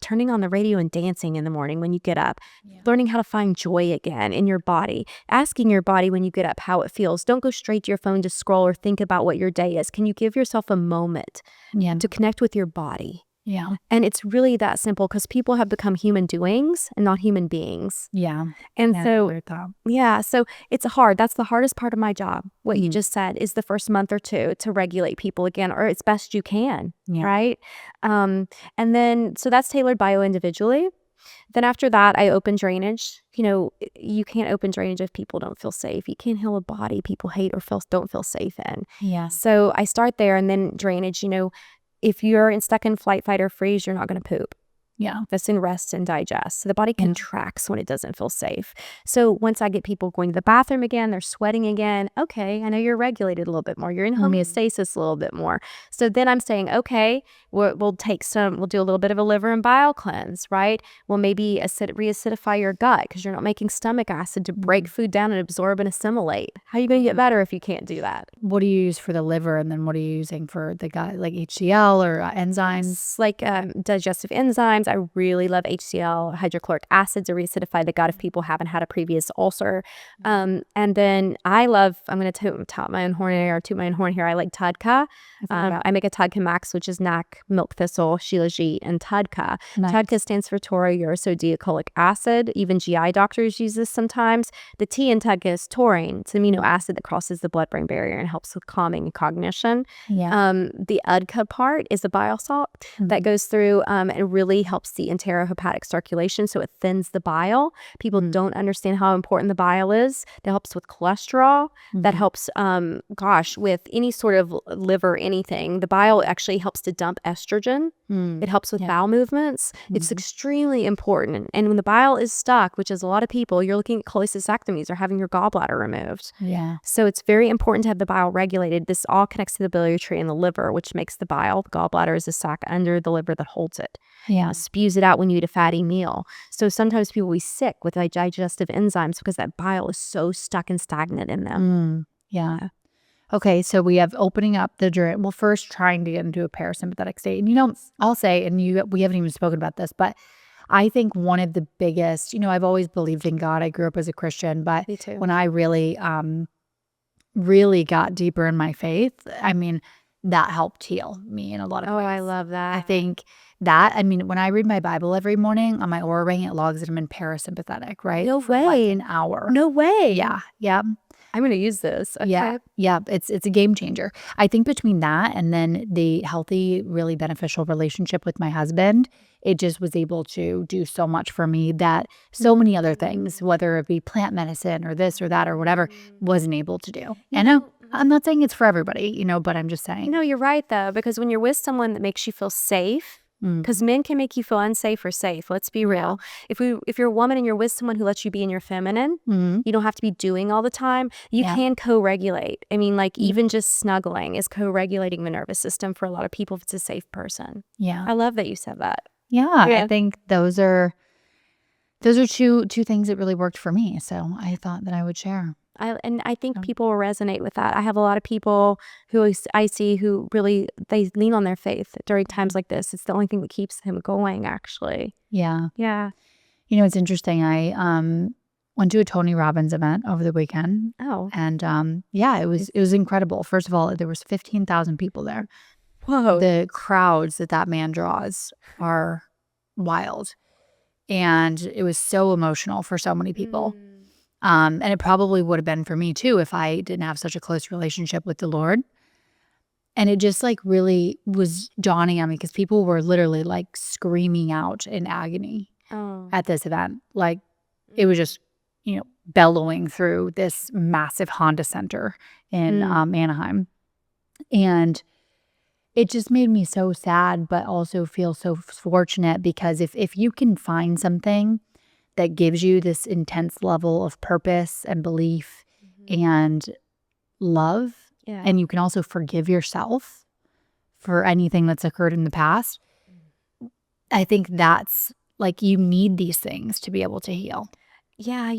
Speaker 1: turning on the radio and dancing in the morning when you get up, learning how to find joy again in your body, asking your body when you get up how it feels. Don't go straight to your phone to scroll or think about what your day is. Can you give yourself a moment to connect with your body?
Speaker 2: Yeah.
Speaker 1: And it's really that simple because people have become human doings and not human beings.
Speaker 2: Yeah.
Speaker 1: And
Speaker 2: That's
Speaker 1: so,
Speaker 2: weird thought.
Speaker 1: so it's hard. That's the hardest part of my job. What you just said is the first month or two to regulate people again, or as best you can, right? And then, so that's tailored bio individually. Then after that, I open drainage. You know, you can't open drainage if people don't feel safe. You can't heal a body people hate or don't feel safe in.
Speaker 2: Yeah.
Speaker 1: So I start there, and then drainage, if you're stuck in flight, fight, or freeze, you're not going to poop.
Speaker 2: Yeah.
Speaker 1: That's in rest and digest. So the body contracts when it doesn't feel safe. So once I get people going to the bathroom again, they're sweating again. Okay, I know you're regulated a little bit more. You're in homeostasis a little bit more. So then I'm saying, okay, we'll do a little bit of a liver and bile cleanse, right? We'll maybe reacidify your gut because you're not making stomach acid to break food down and absorb and assimilate. How are you going to get better if you can't do that?
Speaker 2: What do you use for the liver, and then what are you using for the gut, like HCl or enzymes?
Speaker 1: It's like digestive enzymes. I really love HCl, hydrochloric acid, to reacidify the gut if people haven't had a previous ulcer. And then I'm going to toot my own horn here. I like Tadka. I make a Tadka Max, which is NAC, milk thistle, Shilajit, and Tadka.
Speaker 2: Nice.
Speaker 1: Tadka stands for tauroursodeoxycholic acid. Even GI doctors use this sometimes. The T in Tadka is taurine. It's an amino acid that crosses the blood-brain barrier and helps with calming and cognition.
Speaker 2: Yeah.
Speaker 1: The UDCA part is a bile salt that goes through and really helps the enterohepatic circulation, so it thins the bile. People don't understand how important the bile is. That helps with cholesterol. That helps, with any sort of liver anything. The bile actually helps to dump estrogen. It helps with bowel movements. It's extremely important. And when the bile is stuck, which is a lot of people, you're looking at cholecystectomies or having your gallbladder removed.
Speaker 2: Yeah.
Speaker 1: So it's very important to have the bile regulated. This all connects to the biliary tree and the liver, which makes the bile. The gallbladder is a sac under the liver that holds it.
Speaker 2: Yeah.
Speaker 1: Spews it out when you eat a fatty meal. So sometimes people will be sick with digestive enzymes because that bile is so stuck and stagnant in them.
Speaker 2: Yeah. Okay, so we have opening up the drain. Well, first trying to get into a parasympathetic state. And I'll say, and we haven't even spoken about this, but I think one of the biggest, I've always believed in God. I grew up as a Christian, but
Speaker 1: Me too.
Speaker 2: when I really, really got deeper in my faith, that helped heal me in a lot of ways.
Speaker 1: I love that.
Speaker 2: I think that, when I read my Bible every morning on my Oura Ring, it logs that I'm in parasympathetic, right?
Speaker 1: No
Speaker 2: For
Speaker 1: way.
Speaker 2: like an hour.
Speaker 1: No way.
Speaker 2: Yeah. Yeah.
Speaker 1: I'm going to use this. Okay.
Speaker 2: Yeah. Yeah. It's a game changer. I think between that and then the healthy, really beneficial relationship with my husband, it just was able to do so much for me that so many other things, whether it be plant medicine or this or that or whatever, wasn't able to do. And I'm not saying it's for everybody, but I'm just saying.
Speaker 1: No, you're right though, because when you're with someone that makes you feel safe, because men can make you feel unsafe or safe. Let's be real. If you're a woman and you're with someone who lets you be in your feminine, you don't have to be doing all the time. You can co-regulate. Even just snuggling is co-regulating the nervous system for a lot of people if it's a safe person.
Speaker 2: Yeah.
Speaker 1: I love that you said that.
Speaker 2: Yeah. I think those are two things that really worked for me. So I thought that I would share.
Speaker 1: I think people will resonate with that. I have a lot of people who I see who really, they lean on their faith during times like this. It's the only thing that keeps him going, actually.
Speaker 2: Yeah.
Speaker 1: Yeah.
Speaker 2: It's interesting. I went to a Tony Robbins event over the weekend.
Speaker 1: Oh.
Speaker 2: And it was incredible. First of all, there was 15,000 people there.
Speaker 1: Whoa.
Speaker 2: The crowds that man draws are wild. And it was so emotional for so many people. And it probably would have been for me too if I didn't have such a close relationship with the Lord. And it just really was dawning on me because people were literally screaming out in agony at this event. It was just, bellowing through this massive Honda Center in Anaheim. And it just made me so sad, but also feel so fortunate, because if you can find something that gives you this intense level of purpose and belief and love, and you can also forgive yourself for anything that's occurred in the past, I think that's like, you need these things to be able to heal.
Speaker 1: Yeah,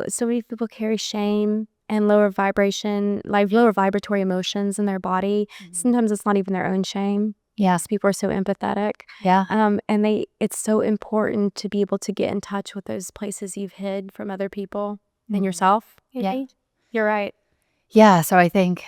Speaker 1: so many people carry shame and lower vibratory emotions in their body. Sometimes it's not even their own shame.
Speaker 2: Yes,
Speaker 1: People are so empathetic.
Speaker 2: yeah,
Speaker 1: And it's so important to be able to get in touch with those places you've hid from other people and yourself.
Speaker 2: Yeah.
Speaker 1: maybe. You're right.
Speaker 2: yeah. So I think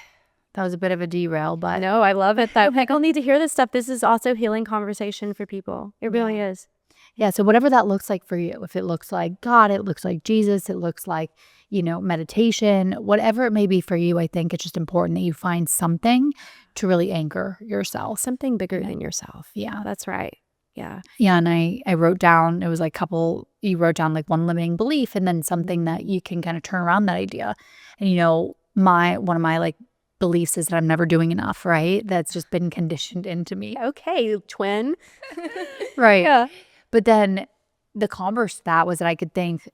Speaker 2: that was a bit of a derail, but
Speaker 1: No, I love it though. People need to hear this stuff. This is also healing conversation for people. It really is.
Speaker 2: yeah. So whatever that looks like for you, if it looks like God, it looks like Jesus, it looks like, meditation, whatever it may be for you, I think it's just important that you find something to really anchor yourself.
Speaker 1: Something bigger than yourself.
Speaker 2: Yeah.
Speaker 1: That's right. Yeah.
Speaker 2: Yeah. And I wrote down, it was like you wrote down like one limiting belief and then something that you can kind of turn around that idea. And, one of my like beliefs is that I'm never doing enough, right? That's just been conditioned into me.
Speaker 1: Okay, twin.
Speaker 2: Right.
Speaker 1: Yeah.
Speaker 2: But then the converse to that was that I could think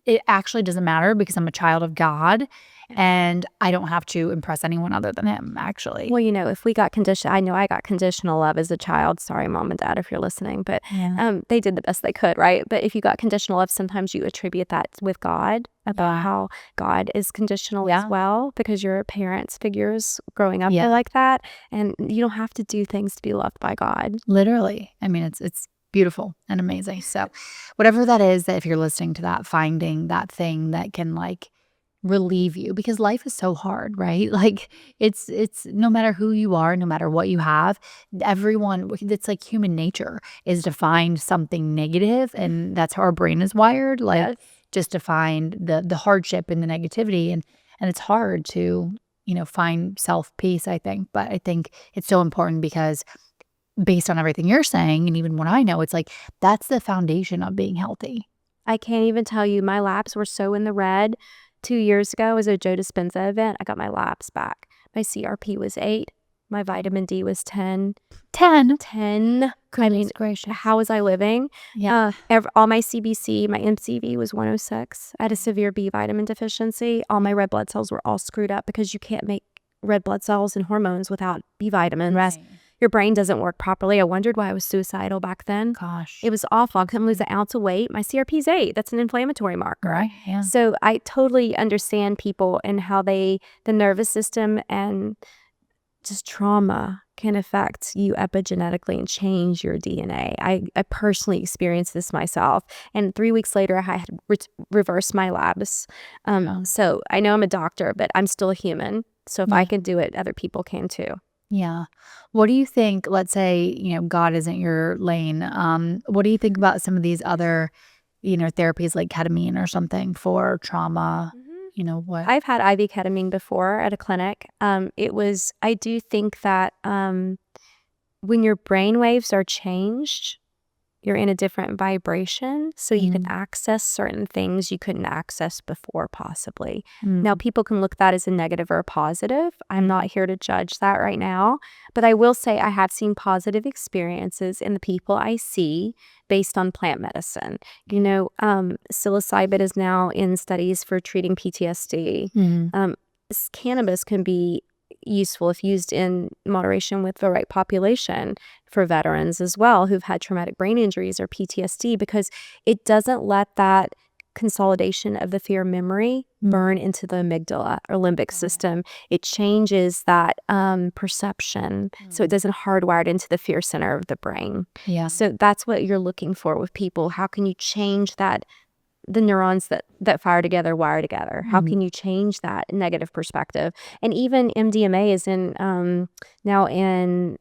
Speaker 2: it actually doesn't matter because I'm a child of God and I don't have to impress anyone other than him, actually.
Speaker 1: Well, if we got I know I got conditional love as a child. Sorry, mom and dad, if you're listening, but they did the best they could, right? But if you got conditional love, sometimes you attribute that with God, about how God is conditional as well, because your parents' figures growing up are like that, and you don't have to do things to be loved by God.
Speaker 2: Literally. I mean, it's beautiful and amazing. So whatever that is, that if you're listening to that, finding that thing that can like relieve you, because life is so hard, right? Like it's no matter who you are, no matter what you have, everyone, it's like human nature is to find something negative, and that's how our brain is wired, like just to find the hardship and the negativity, and it's hard to find self-peace, I think. But I think it's so important because based on everything you're saying, and even what I know, it's like that's the foundation of being healthy.
Speaker 1: I can't even tell you, my labs were so in the red. 2 years ago was a Joe Dispenza event. I got my labs back. My CRP was 8. My vitamin D was 10. 10. I mean,
Speaker 2: Gracious.
Speaker 1: how was I living?
Speaker 2: Yeah.
Speaker 1: All my CBC, my MCV was 106. I had a severe B vitamin deficiency. All my red blood cells were all screwed up because you can't make red blood cells and hormones without B vitamins.
Speaker 2: Right.
Speaker 1: Your brain doesn't work properly. I wondered why I was suicidal back then.
Speaker 2: Gosh.
Speaker 1: It was awful. I couldn't lose an ounce of weight. My CRP's 8. That's an inflammatory marker.
Speaker 2: Right. Yeah.
Speaker 1: So I totally understand people and how the nervous system and just trauma can affect you epigenetically and change your DNA. I personally experienced this myself. And 3 weeks later, I had reversed my labs. So I know I'm a doctor, but I'm still a human. So if I can do it, other people can too.
Speaker 2: Yeah. What do you think, let's say, God isn't your lane. What do you think about some of these other, therapies like ketamine or something for trauma? What?
Speaker 1: I've had IV ketamine before at a clinic. I do think that when your brain waves are changed, you're in a different vibration, so you can access certain things you couldn't access before, possibly. Now, people can look at that as a negative or a positive. I'm not here to judge that right now, but I will say I have seen positive experiences in the people I see based on plant medicine. Psilocybin is now in studies for treating PTSD. Cannabis can be useful if used in moderation with the right population for veterans as well who've had traumatic brain injuries or PTSD, because it doesn't let that consolidation of the fear memory burn into the amygdala or limbic system. It changes that perception, so it doesn't hardwire it into the fear center of the brain.
Speaker 2: Yeah.
Speaker 1: So that's what you're looking for with people. How can you change that? The neurons that fire together wire together. How can you change that negative perspective? And even MDMA is now in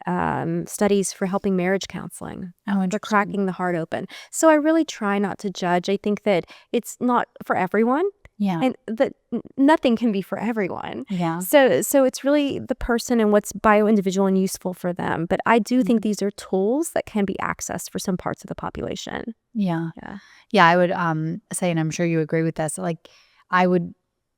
Speaker 1: studies for helping marriage counseling. For cracking the heart open. So I really try not to judge. I think that it's not for everyone.
Speaker 2: Yeah.
Speaker 1: And that nothing can be for everyone.
Speaker 2: Yeah.
Speaker 1: So it's really the person and what's bio-individual and useful for them. But I do think these are tools that can be accessed for some parts of the population.
Speaker 2: Yeah. Yeah. Yeah, I would say, and I'm sure you agree with this, like I would,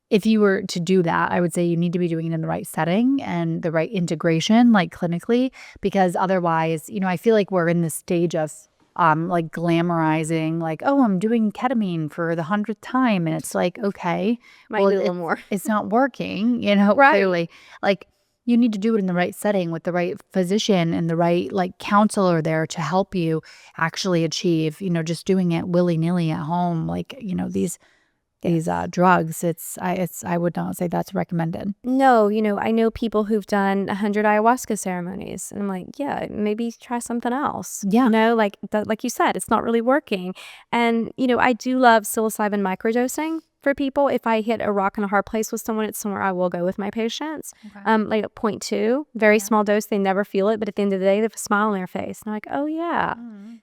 Speaker 2: if you were to do that, I would say you need to be doing it in the right setting and the right integration, like clinically, because otherwise, I feel like we're in this stage of like glamorizing, like, oh, I'm doing ketamine for the 100th time. And it's like, okay,
Speaker 1: Might need a little more.
Speaker 2: it's not working,
Speaker 1: Right.
Speaker 2: clearly. Like, you need to do it in the right setting with the right physician and the right like counselor there to help you actually achieve, just doing it willy-nilly at home, like, these drugs. I would not say that's recommended.
Speaker 1: No, I know people who've done 100 ayahuasca ceremonies, and I'm like, yeah, maybe try something else.
Speaker 2: Yeah.
Speaker 1: Like you said, it's not really working. And, I do love psilocybin microdosing for people. If I hit a rock and a hard place with someone, it's somewhere I will go with my patients. Like a 0.2, very small dose. They never feel it, but at the end of the day, they have a smile on their face. And I'm like, oh yeah.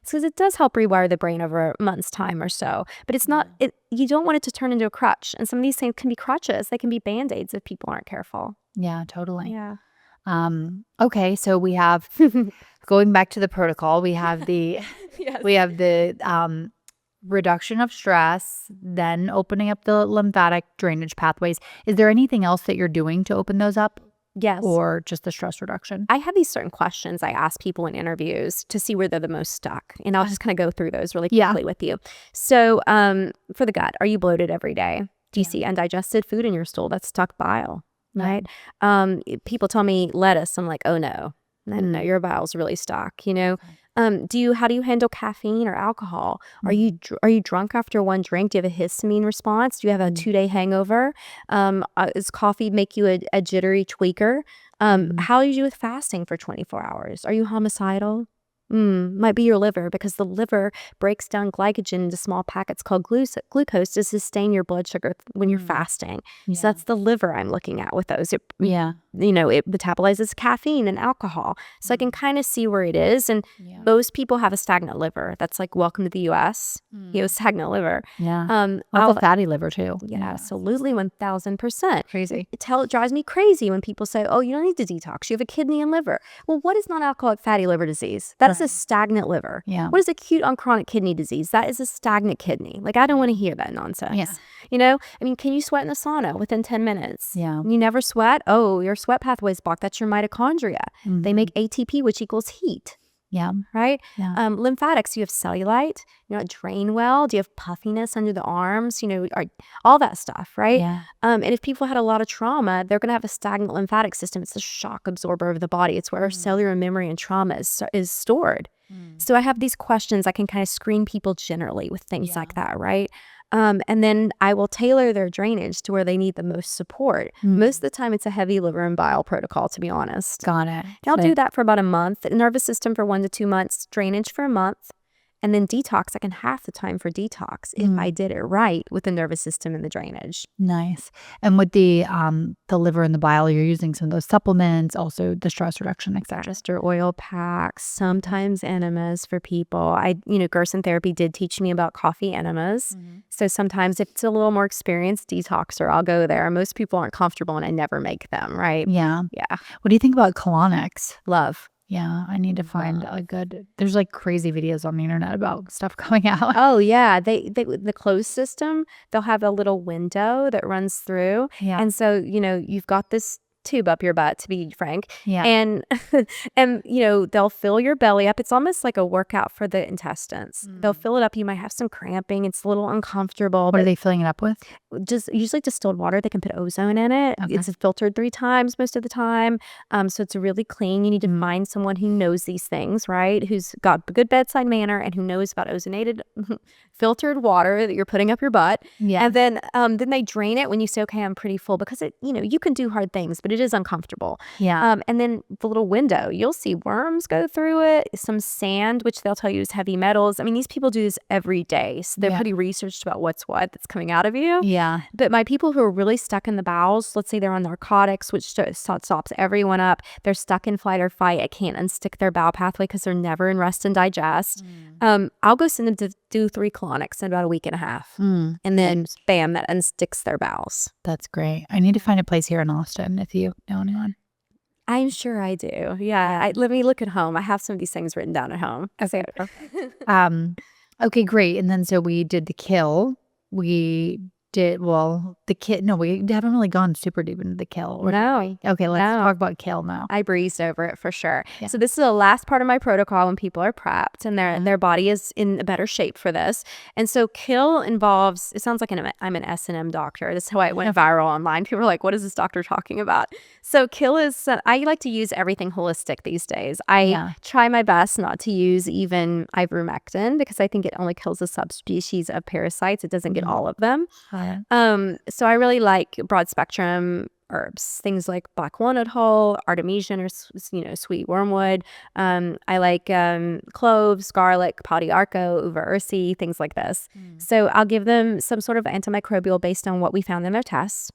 Speaker 1: It's because it does help rewire the brain over a month's time or so. But it's not, you don't want it to turn into a crutch. And some of these things can be crutches. They can be Band-Aids if people aren't careful.
Speaker 2: Yeah, totally.
Speaker 1: Yeah.
Speaker 2: Okay, so we have, going back to the protocol, we have the,
Speaker 1: Yes.
Speaker 2: we have the reduction of stress, then opening up the lymphatic drainage pathways. Is there anything else that you're doing to open those up,
Speaker 1: Yes.
Speaker 2: or just the stress reduction?
Speaker 1: I have these certain questions I ask people in interviews to see where they're the most stuck. And I'll just kind of go through those really quickly with you. So for the gut, are you bloated every day? Do you see undigested food in your stool? That's stuck bile, right? People tell me lettuce. I'm like, oh no. No, your bile's really stuck, How do you handle caffeine or alcohol? Are you drunk after one drink? Do you have a histamine response? Do you have a 2-day hangover? Does coffee make you a jittery tweaker? How do you do with fasting for 24 hours? Are you homicidal? Might be your liver, because the liver breaks down glycogen into small packets called glucose to sustain your blood sugar when you're fasting. So that's the liver I'm looking at with those. It metabolizes caffeine and alcohol. So I can kind of see where it is. And most people have a stagnant liver. That's like, welcome to the U.S. You have a stagnant liver.
Speaker 2: Well, a fatty liver too.
Speaker 1: Yeah, absolutely, 1000%.
Speaker 2: Crazy.
Speaker 1: It drives me crazy when people say, oh, you don't need to detox. You have a kidney and liver. Well, what is non-alcoholic fatty liver disease? That is a stagnant liver. What is acute on chronic kidney disease? That is a stagnant kidney. Like, I don't want to hear that nonsense. Can you sweat in the sauna within 10 minutes? You never sweat? Oh, your sweat pathway is blocked. That's your mitochondria. They make ATP, which equals heat. Right? Lymphatics, do you have cellulite? Drain well? Do you have puffiness under the arms? All that stuff, right? And if people had a lot of trauma, they're going to have a stagnant lymphatic system. It's a shock absorber of the body. It's where our cellular memory and trauma is stored. So I have these questions. I can kind of screen people generally with things like that, right? And then I will tailor their drainage to where they need the most support. Most of the time, it's a heavy liver and bile protocol, to be honest.
Speaker 2: Got it.
Speaker 1: And I'll do that for about a month. The nervous system for 1 to 2 months, drainage for a month. And then detox, I can half the time for detox if I did it right with the nervous system and the drainage.
Speaker 2: Nice. And with the liver and the bile, you're using some of those supplements, also the stress reduction, etc.
Speaker 1: Ester oil packs, sometimes enemas for people. Gerson therapy did teach me about coffee enemas. So sometimes if it's a little more experienced detoxer, I'll go there. Most people aren't comfortable and I never make them, right?
Speaker 2: Yeah.
Speaker 1: Yeah.
Speaker 2: What do you think about colonics?
Speaker 1: Love.
Speaker 2: Yeah, I need to find a good. There's like crazy videos on the internet about stuff coming out.
Speaker 1: Oh yeah, the closed system, they'll have a little window that runs through, and so you've got this tube up your butt, to be frank, and they'll fill your belly up. It's almost like a workout for the intestines. They'll fill it up. You might have some cramping. It's a little uncomfortable.
Speaker 2: What are they filling it up with?
Speaker 1: Just usually distilled water. They can put ozone in it. It's filtered 3 times most of the time, so it's really clean. You need to find someone who knows these things, right? Who's got good bedside manner and who knows about ozonated filtered water that you're putting up your butt. And then they drain it when you say, okay, I'm pretty full, because it you can do hard things, but it is uncomfortable. And then the little window, you'll see worms go through it, some sand, which they'll tell you is heavy metals. I mean, these people do this every day, so they're pretty researched about what's what that's coming out of you. But my people who are really stuck in the bowels, let's say they're on narcotics, which stops everyone up. They're stuck in flight or fight. I can't unstick their bowel pathway because they're never in rest and digest. I'll go send them to do 3 colonics in about a week and a half. And then bam, that unsticks their bowels.
Speaker 2: That's great. I need to find a place here in Austin if you know anyone.
Speaker 1: I'm sure I do. Yeah. Let me look at home. I have some of these things written down at home.
Speaker 2: Okay. Okay, great. And then so we did the kill. We The kale. No, we haven't really gone super deep into the kale.
Speaker 1: No.
Speaker 2: Okay, let's
Speaker 1: No.
Speaker 2: talk about kale now.
Speaker 1: I breezed over it for sure.
Speaker 2: Yeah.
Speaker 1: So this is the last part of my protocol when people are prepped and their body is in a better shape for this. And so kale involves, it sounds like I'm an S&M doctor. This is how I went viral online. People are like, what is this doctor talking about? So kale is, I like to use everything holistic these days. I try my best not to use even ivermectin because I think it only kills a subspecies of parasites. It doesn't get all of them. So I really like broad spectrum herbs, things like black walnut hull, artemisian, or sweet wormwood. I like cloves, garlic, pau d'arco, uva ursi, things like this. So I'll give them some sort of antimicrobial based on what we found in their tests.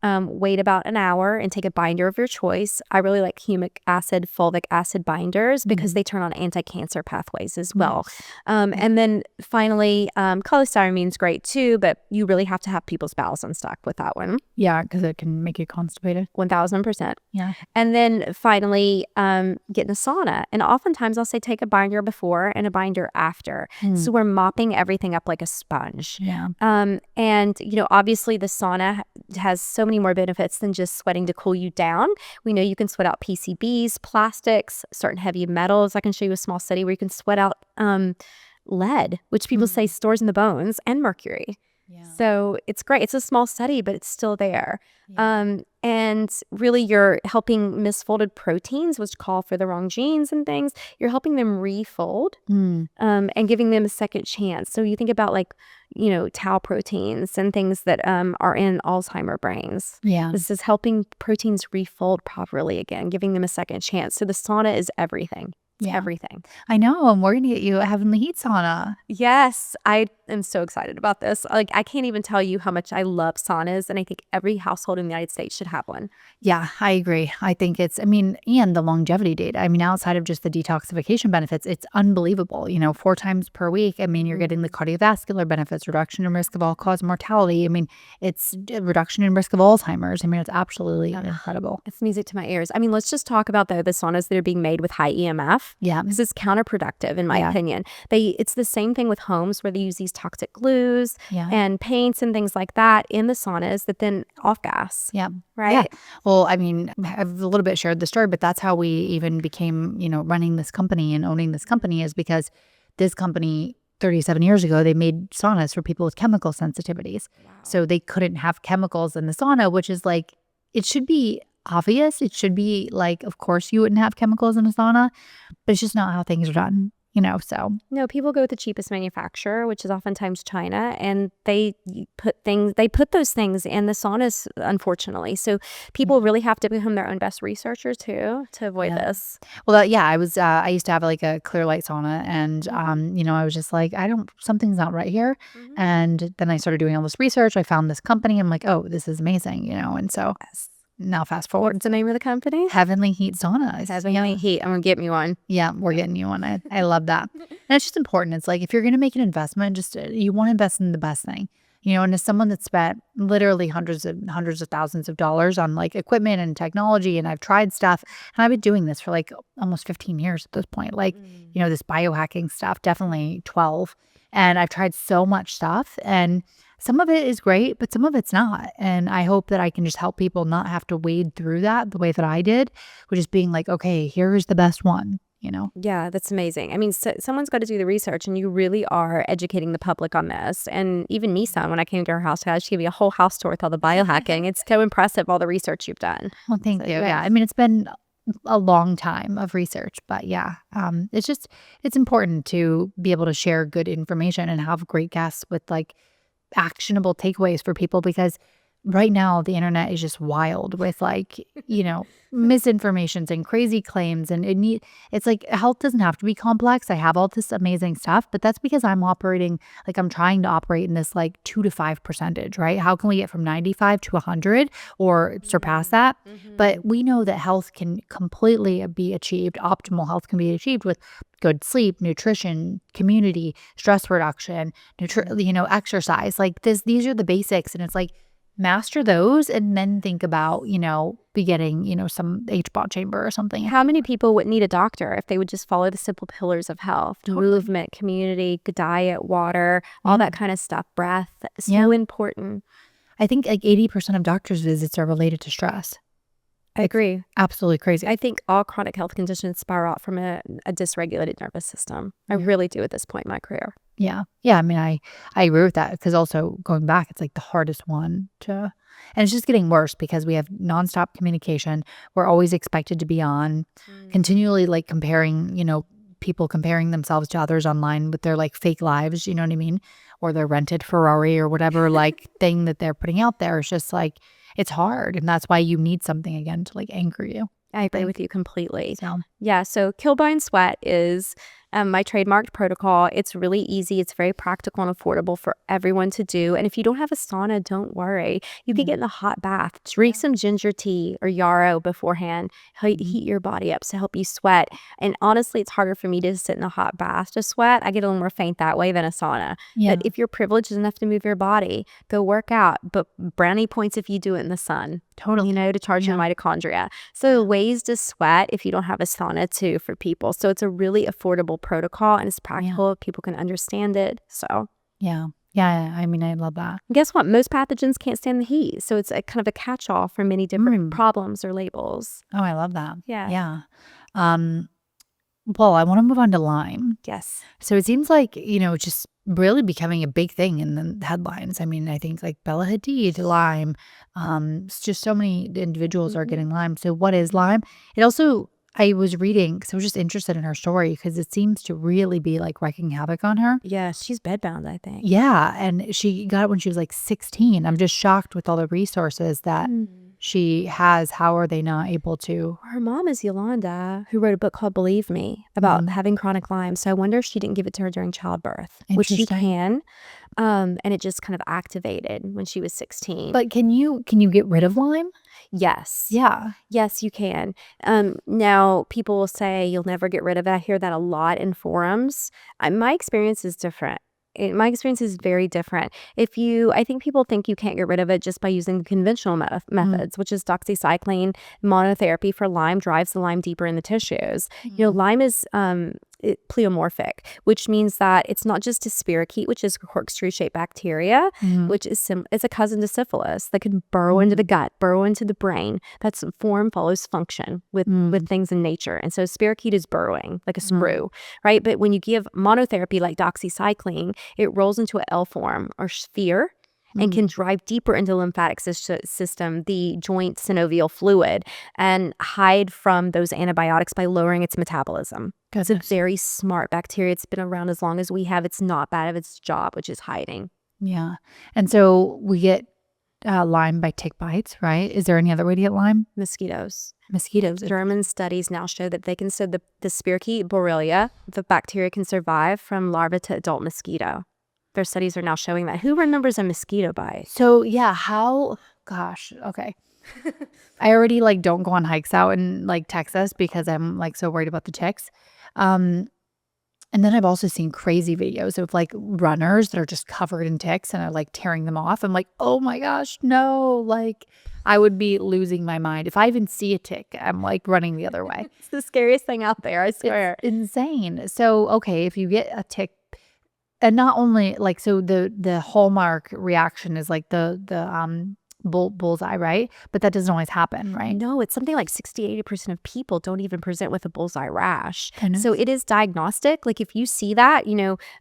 Speaker 1: Wait about an hour and take a binder of your choice. I really like humic acid, fulvic acid binders because they turn on anti-cancer pathways as well. And then finally, cholestyramine is great too, but you really have to have people's bowels on stock with that one.
Speaker 2: Yeah, because it can make you constipated.
Speaker 1: 1000%.
Speaker 2: Yeah.
Speaker 1: And then finally, get in a sauna. And oftentimes I'll say take a binder before and a binder after. So we're mopping everything up like a sponge.
Speaker 2: Yeah.
Speaker 1: And, obviously the sauna has so many more benefits than just sweating to cool you down. We know you can sweat out PCBs, plastics, certain heavy metals. I can show you a small study where you can sweat out lead, which people say stores in the bones, and mercury. Yeah. So it's great. It's a small study, but it's still there. Yeah. And really you're helping misfolded proteins, which call for the wrong genes and things. You're helping them refold and giving them a second chance. So you think about tau proteins and things that are in Alzheimer brains. Yeah. This is helping proteins refold properly again, giving them a second chance. So the sauna is everything. Everything.
Speaker 2: I know. And we're going to get you a Heavenly Heat sauna.
Speaker 1: Yes. I am so excited about this. I can't even tell you how much I love saunas. And I think every household in the United States should have one.
Speaker 2: Yeah, I agree. I think and the longevity data. Outside of just the detoxification benefits, it's unbelievable. 4 times per week. You're getting the cardiovascular benefits, reduction in risk of all-cause mortality. It's a reduction in risk of Alzheimer's. It's absolutely incredible.
Speaker 1: It's music to my ears. Let's just talk about the saunas that are being made with high EMF.
Speaker 2: Yeah.
Speaker 1: This is counterproductive in my opinion. It's the same thing with homes where they use these toxic glues and paints and things like that in the saunas that then off gas.
Speaker 2: Yeah.
Speaker 1: Right.
Speaker 2: Yeah. Well, I've a little bit shared the story, but that's how we even became, running this company and owning this company, is because this company 37 years ago, they made saunas for people with chemical sensitivities. Wow. So they couldn't have chemicals in the sauna, which is it should be obvious. It should be of course you wouldn't have chemicals in a sauna, but it's just not how things are done, so.
Speaker 1: No, people go with the cheapest manufacturer, which is oftentimes China, and they put those things in the saunas, unfortunately. So people really have to become their own best researcher too to avoid this.
Speaker 2: Well, I used to have a clear light sauna, and I was just something's not right here. And then I started doing all this research. I found this company. I'm like, oh, this is amazing, and so. Now fast forward.
Speaker 1: What's the name of the company?
Speaker 2: Heavenly Heat Saunas.
Speaker 1: Heavenly Heat. I'm going to get me one.
Speaker 2: Yeah, we're getting you one. I love that. And it's just important. It's if you're going to make an investment, just you want to invest in the best thing. And as someone that spent literally hundreds of thousands of dollars on this technology, and I've tried stuff, and I've been doing this for almost 15 years at this point. This biohacking stuff, definitely 12. And I've tried so much stuff, and some of it is great, but some of it's not. And I hope that I can just help people not have to wade through that the way that I did, which is being okay, here's the best one,
Speaker 1: Yeah, that's amazing. Someone's got to do the research, and you really are educating the public on this. And even Nissan, when I came to her house, she gave me a whole house tour with all the biohacking. It's so impressive, all the research you've done.
Speaker 2: Well, thank you. Yeah. It's been a long time of research, but it's important to be able to share good information and have great guests with actionable takeaways for people, because right now the internet is just wild with misinformations and crazy claims, and it's health doesn't have to be complex. I have all this amazing stuff, but that's because I'm operating I'm trying to operate in this 2 to 5%, right? How can we get from 95 to 100 or surpass that? But we know that health can completely be achieved. Optimal health can be achieved with good sleep, nutrition, community, stress reduction, exercise. These are the basics, and it's master those and then think about, beginning, some HBOT chamber or something.
Speaker 1: How many people would need a doctor if they would just follow the simple pillars of health?
Speaker 2: Totally.
Speaker 1: Movement, community, diet, water, all that kind of stuff. Breath, so important.
Speaker 2: I think like 80% of doctors' visits are related to stress.
Speaker 1: I agree.
Speaker 2: Absolutely crazy.
Speaker 1: I think all chronic health conditions spiral out from a dysregulated nervous system. I really do at this point in my career.
Speaker 2: Yeah. Yeah. I mean, I agree with that because also going back, it's like the hardest one and it's just getting worse because we have nonstop communication. We're always expected to be on, continually like comparing, people comparing themselves to others online with their like fake lives, you know what I mean? Or their rented Ferrari or whatever like thing that they're putting out there. It's just like, it's hard. And that's why you need something again to like anchor you.
Speaker 1: I agree with you completely.
Speaker 2: So.
Speaker 1: Yeah. So Kill Bind Sweat is my trademarked protocol. It's really easy. It's very practical and affordable for everyone to do. And if you don't have a sauna, don't worry. You can get in a hot bath. Drink some ginger tea or yarrow beforehand. Heat your body up to help you sweat. And honestly, it's harder for me to sit in a hot bath to sweat. I get a little more faint that way than a sauna.
Speaker 2: Yeah.
Speaker 1: But if you're privileged enough to move your body, go work out. But brownie points if you do it in the sun.
Speaker 2: Totally.
Speaker 1: To charge your mitochondria. So ways to sweat if you don't have a sauna too for people. So it's a really affordable protocol and it's practical. People can understand it. So
Speaker 2: yeah. I mean, I love that.
Speaker 1: Guess what? Most pathogens can't stand the heat. So it's a kind of a catch-all for many different problems or labels.
Speaker 2: Oh, I love that.
Speaker 1: Yeah.
Speaker 2: Well, I want to move on to Lyme.
Speaker 1: Yes.
Speaker 2: So it seems like, just really becoming a big thing in the headlines. I mean, I think like Bella Hadid, Lyme. It's just so many individuals are getting Lyme. So what is Lyme? It also, I was reading, because I was just interested in her story because it seems to really be like wreaking havoc on her.
Speaker 1: Yeah, she's bedbound, I think.
Speaker 2: Yeah, and she got it when she was like 16. I'm just shocked with all the resources that she has. How are they not able to?
Speaker 1: Her mom is Yolanda, who wrote a book called Believe Me about having chronic Lyme. So I wonder if she didn't give it to her during childbirth, which she can. And it just kind of activated when she was 16.
Speaker 2: But can you get rid of Lyme?
Speaker 1: Yes.
Speaker 2: Yeah.
Speaker 1: Yes, you can. Now, people will say you'll never get rid of it. I hear that a lot in forums. My experience is different. My experience is very different. I think people think you can't get rid of it just by using the conventional methods, which is doxycycline monotherapy for Lyme drives the Lyme deeper in the tissues. Lyme is pleomorphic, which means that it's not just a spirochete, which is a corkscrew-shaped bacteria, which is it's a cousin to syphilis that can burrow into the gut, burrow into the brain. That's form follows function with things in nature. And so spirochete is burrowing like a sprue, right? But when you give monotherapy like doxycycline, it rolls into an L form or sphere and can drive deeper into the lymphatic system, the joint synovial fluid, and hide from those antibiotics by lowering its metabolism. It's a very smart bacteria. It's been around as long as we have. It's not bad at its job, which is hiding.
Speaker 2: Yeah. And so we get Lyme by tick bites, right? Is there any other way to get Lyme?
Speaker 1: Mosquitoes. German studies now show that they can, so the spirochete Borrelia, the bacteria can survive from larva to adult mosquito. Their studies are now showing that. Who remembers a mosquito bite?
Speaker 2: So yeah, gosh, okay. I already like don't go on hikes out in like Texas because I'm like so worried about the ticks. And then I've also seen crazy videos of like runners that are just covered in ticks and are like tearing them off. I'm like, oh my gosh, no. Like I would be losing my mind. If I even see a tick, I'm like running the other way.
Speaker 1: It's the scariest thing out there, I swear.
Speaker 2: It's insane. So, okay, if you get a tick, and not only like, so the hallmark reaction is like the bullseye, right? But that doesn't always happen, right?
Speaker 1: No, it's something like 60-80% of people don't even present with a bullseye rash. So it is diagnostic. Like if you see that,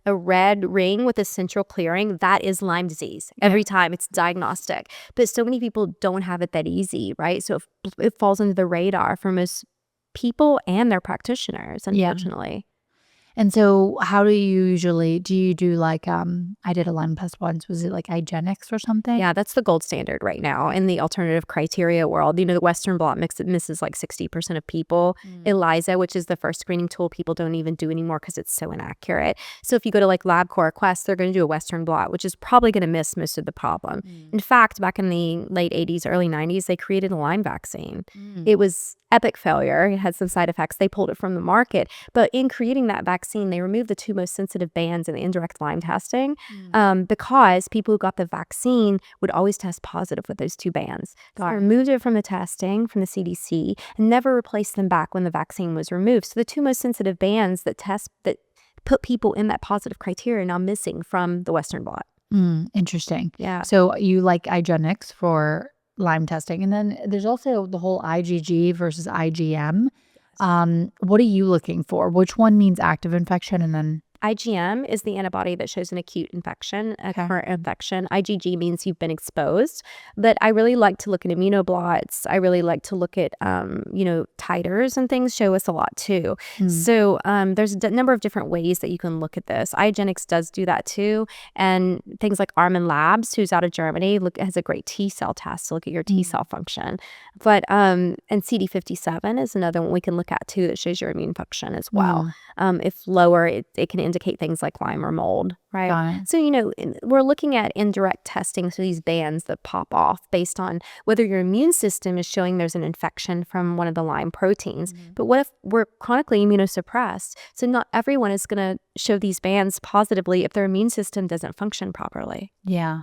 Speaker 1: a red ring with a central clearing, that is Lyme disease. Every time it's diagnostic. But so many people don't have it that easy, right? So it falls under the radar for most people and their practitioners, unfortunately.
Speaker 2: And so how do you do like, I did a Lyme test once, was it like IGeneX or something?
Speaker 1: Yeah, that's the gold standard right now in the alternative criteria world. The Western blot misses like 60% of people. ELISA, which is the first screening tool people don't even do anymore because it's so inaccurate. So if you go to like LabCorp Quest, they're going to do a Western blot, which is probably going to miss most of the problem. In fact, back in the late 80s, early 90s, they created a Lyme vaccine. It was epic failure. It had some side effects. They pulled it from the market. But in creating that vaccine, vaccine, they removed the two most sensitive bands in the indirect Lyme testing because people who got the vaccine would always test positive with those two bands. So they removed it from the testing, from the CDC, and never replaced them back when the vaccine was removed. So the two most sensitive bands that put people in that positive criteria are now missing from the Western blot.
Speaker 2: Interesting.
Speaker 1: Yeah.
Speaker 2: So you like IGeneX for Lyme testing. And then there's also the whole IgG versus IgM. What are you looking for? Which one means active infection? And then
Speaker 1: IgM is the antibody that shows an acute infection, a current infection. IgG means you've been exposed. But I really like to look at immunoblots. I really like to look at, titers and things show us a lot too. So there's a number of different ways that you can look at this. IGeneX does do that too. And things like Armin Labs, who's out of Germany, has a great T cell test to look at your T cell function. But and CD57 is another one we can look at too that shows your immune function as well. If lower, it can indicate things like Lyme or mold, right? So, we're looking at indirect testing, so these bands that pop off based on whether your immune system is showing there's an infection from one of the Lyme proteins. But what if we're chronically immunosuppressed? So not everyone is going to show these bands positively if their immune system doesn't function properly.
Speaker 2: Yeah.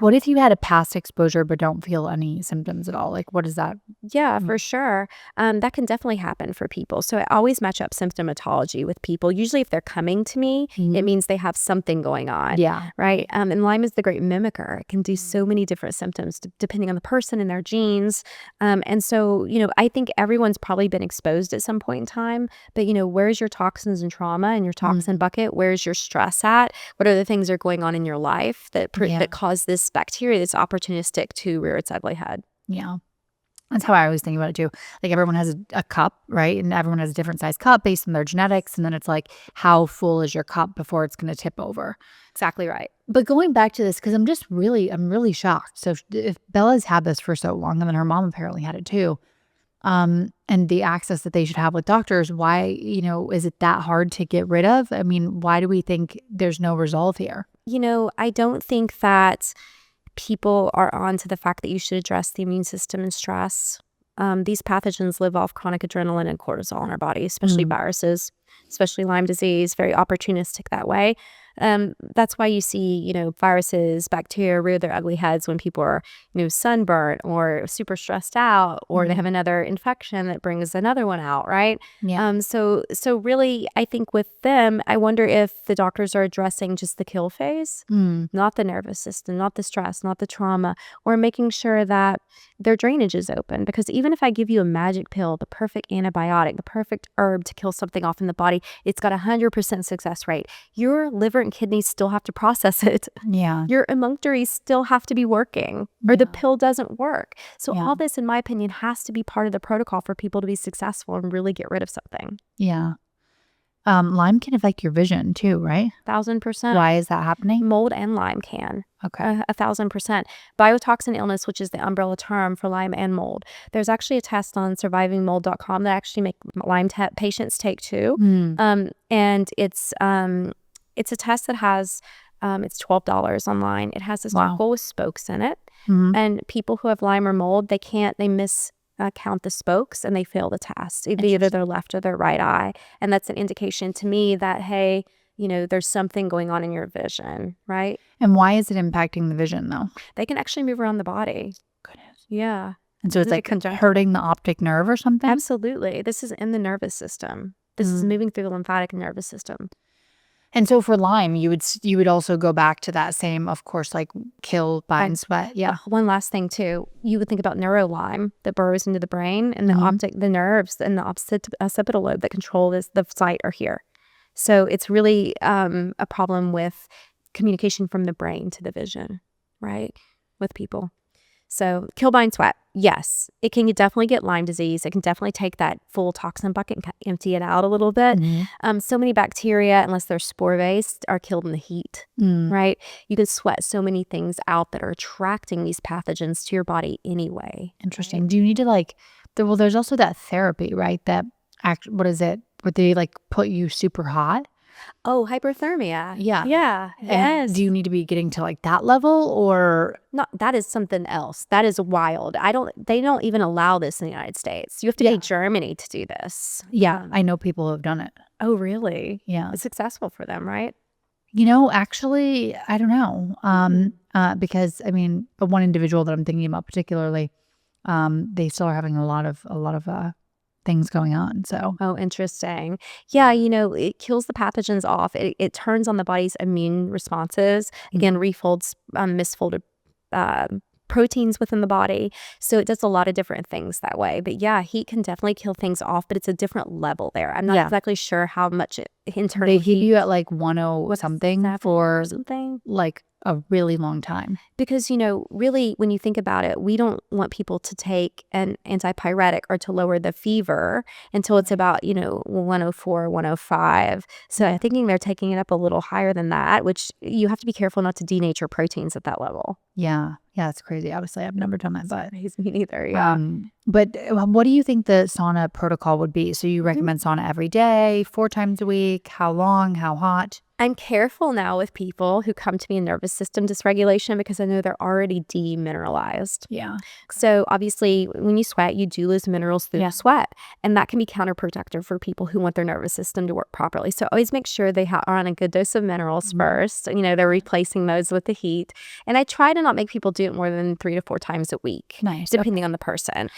Speaker 2: What if you had a past exposure but don't feel any symptoms at all? Like, what is that?
Speaker 1: Yeah, for sure. That can definitely happen for people. So I always match up symptomatology with people. Usually if they're coming to me, it means they have something going on.
Speaker 2: Yeah.
Speaker 1: Right? And Lyme is the great mimicker. It can do so many different symptoms depending on the person and their genes. And so, I think everyone's probably been exposed at some point in time. But, where's your toxins and trauma and your toxin bucket? Where's your stress at? What other things are going on in your life that cause this bacteria that's opportunistic to rear its ugly head?
Speaker 2: Yeah. That's how I always think about it too. Like everyone has a cup, right? And everyone has a different size cup based on their genetics. And then it's like, how full is your cup before it's going to tip over?
Speaker 1: Exactly right.
Speaker 2: But going back to this, because I'm really shocked. So if Bella's had this for so long, and then her mom apparently had it too, and the access that they should have with doctors, why, is it that hard to get rid of? I mean, why do we think there's no resolve here?
Speaker 1: I don't think that people are on to the fact that you should address the immune system and stress. These pathogens live off chronic adrenaline and cortisol in our body, especially viruses, especially Lyme disease, very opportunistic that way. That's why you see, viruses, bacteria rear their ugly heads when people are, sunburnt or super stressed out, or they have another infection that brings another one out, right?
Speaker 2: Yeah.
Speaker 1: So really, I think with them, I wonder if the doctors are addressing just the kill phase, not the nervous system, not the stress, not the trauma, or making sure that their drainage is open. Because even if I give you a magic pill, the perfect antibiotic, the perfect herb to kill something off in the body, it's got 100% success rate. Your liver and kidneys still have to process it.
Speaker 2: Yeah.
Speaker 1: Your emunctories still have to be working, or the pill doesn't work. So all this, in my opinion, has to be part of the protocol for people to be successful and really get rid of something.
Speaker 2: Yeah. Lyme can affect your vision too, right?
Speaker 1: 1,000%.
Speaker 2: Why is that happening?
Speaker 1: Mold and Lyme can.
Speaker 2: Okay.
Speaker 1: 1,000%. Biotoxin illness, which is the umbrella term for Lyme and mold. There's actually a test on survivingmold.com that actually make Lyme patients take too. And it's a test that has, it's $12 online. It has this circle with spokes in it. And people who have Lyme or mold, they miscount the spokes and they fail the test, either their left or their right eye. And that's an indication to me that, hey, there's something going on in your vision, right?
Speaker 2: And why is it impacting the vision though?
Speaker 1: They can actually move around the body.
Speaker 2: Goodness.
Speaker 1: Yeah.
Speaker 2: And so it's like hurting the optic nerve or something?
Speaker 1: Absolutely. This is in the nervous system. This is moving through the lymphatic nervous system.
Speaker 2: And so for Lyme, you would also go back to that same, of course, like kill, bind, sweat. Yeah.
Speaker 1: One last thing too, you would think about neuro-Lyme that burrows into the brain, and the nerves and the occipital lobe that control the sight are here. So it's really a problem with communication from the brain to the vision, right, with people. So kill, bind, sweat. Yes, it can definitely get Lyme disease. It can definitely take that full toxin bucket and empty it out a little bit. So many bacteria, unless they're spore-based, are killed in the heat, right? You can sweat so many things out that are attracting these pathogens to your body anyway.
Speaker 2: Interesting. Do you need to there's also that therapy, right? What is it? Would they put you super hot?
Speaker 1: Oh, hyperthermia.
Speaker 2: Yeah.
Speaker 1: Yeah.
Speaker 2: And
Speaker 1: Yes.
Speaker 2: do you need to be getting to that level or?
Speaker 1: No, that is something else. That is wild. They don't even allow this in the United States. You have to go to Germany to do this.
Speaker 2: Yeah, I know people who have done it.
Speaker 1: Oh, really?
Speaker 2: Yeah.
Speaker 1: It's successful for them, right?
Speaker 2: Actually, I don't know. Because I mean, one individual that I'm thinking about particularly, they still are having a lot of things going on. So
Speaker 1: Oh, interesting. Yeah, it kills the pathogens off. It turns on the body's immune responses. Again, refolds misfolded uh, proteins within the body. So it does a lot of different things that way. But yeah, heat can definitely kill things off, but it's a different level there. I'm not
Speaker 2: Yeah.
Speaker 1: exactly sure how much internal
Speaker 2: they keep
Speaker 1: heat
Speaker 2: you at like 10 something
Speaker 1: 7
Speaker 2: for
Speaker 1: or something.
Speaker 2: like a really long time.
Speaker 1: Because, really, when you think about it, we don't want people to take an antipyretic or to lower the fever until it's about, 104, 105. So I'm thinking they're taking it up a little higher than that, which you have to be careful not to denature proteins at that level.
Speaker 2: Yeah. Yeah, it's crazy. Obviously, I've never done that, but
Speaker 1: Me neither, yeah.
Speaker 2: but what do you think the sauna protocol would be? So you recommend sauna every day, 4 times a week? How long? How hot?
Speaker 1: I'm careful now with people who come to me in nervous system dysregulation because I know they're already demineralized.
Speaker 2: Yeah.
Speaker 1: So obviously, when you sweat, you do lose minerals through the sweat, and that can be counterproductive for people who want their nervous system to work properly. So always make sure they are on a good dose of minerals first. They're replacing those with the heat, and I try to not make people do it more than 3 to 4 times a week,
Speaker 2: Nice.
Speaker 1: depending on the person.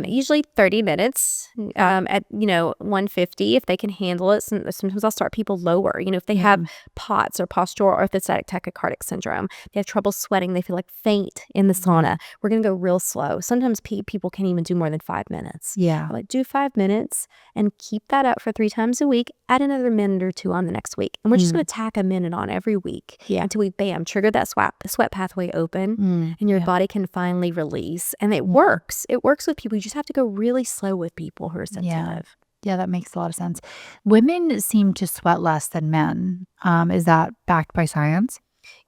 Speaker 1: Usually 30 minutes at 150 if they can handle it. Sometimes I'll start people lower. If they have POTS or postural orthostatic tachycardic syndrome, they have trouble sweating, they feel like faint in the sauna, we're going to go real slow. Sometimes people can't even do more than 5 minutes.
Speaker 2: Yeah.
Speaker 1: Like, do 5 minutes and keep that up for 3 times a week. Add another minute or 2 on the next week, and we're just going to tack a minute on every week until we trigger that sweat pathway open, and your body can finally release. And it works. It works with people. You just have to go really slow with people who are sensitive.
Speaker 2: Yeah, that makes a lot of sense. Women seem to sweat less than men. Is that backed by science?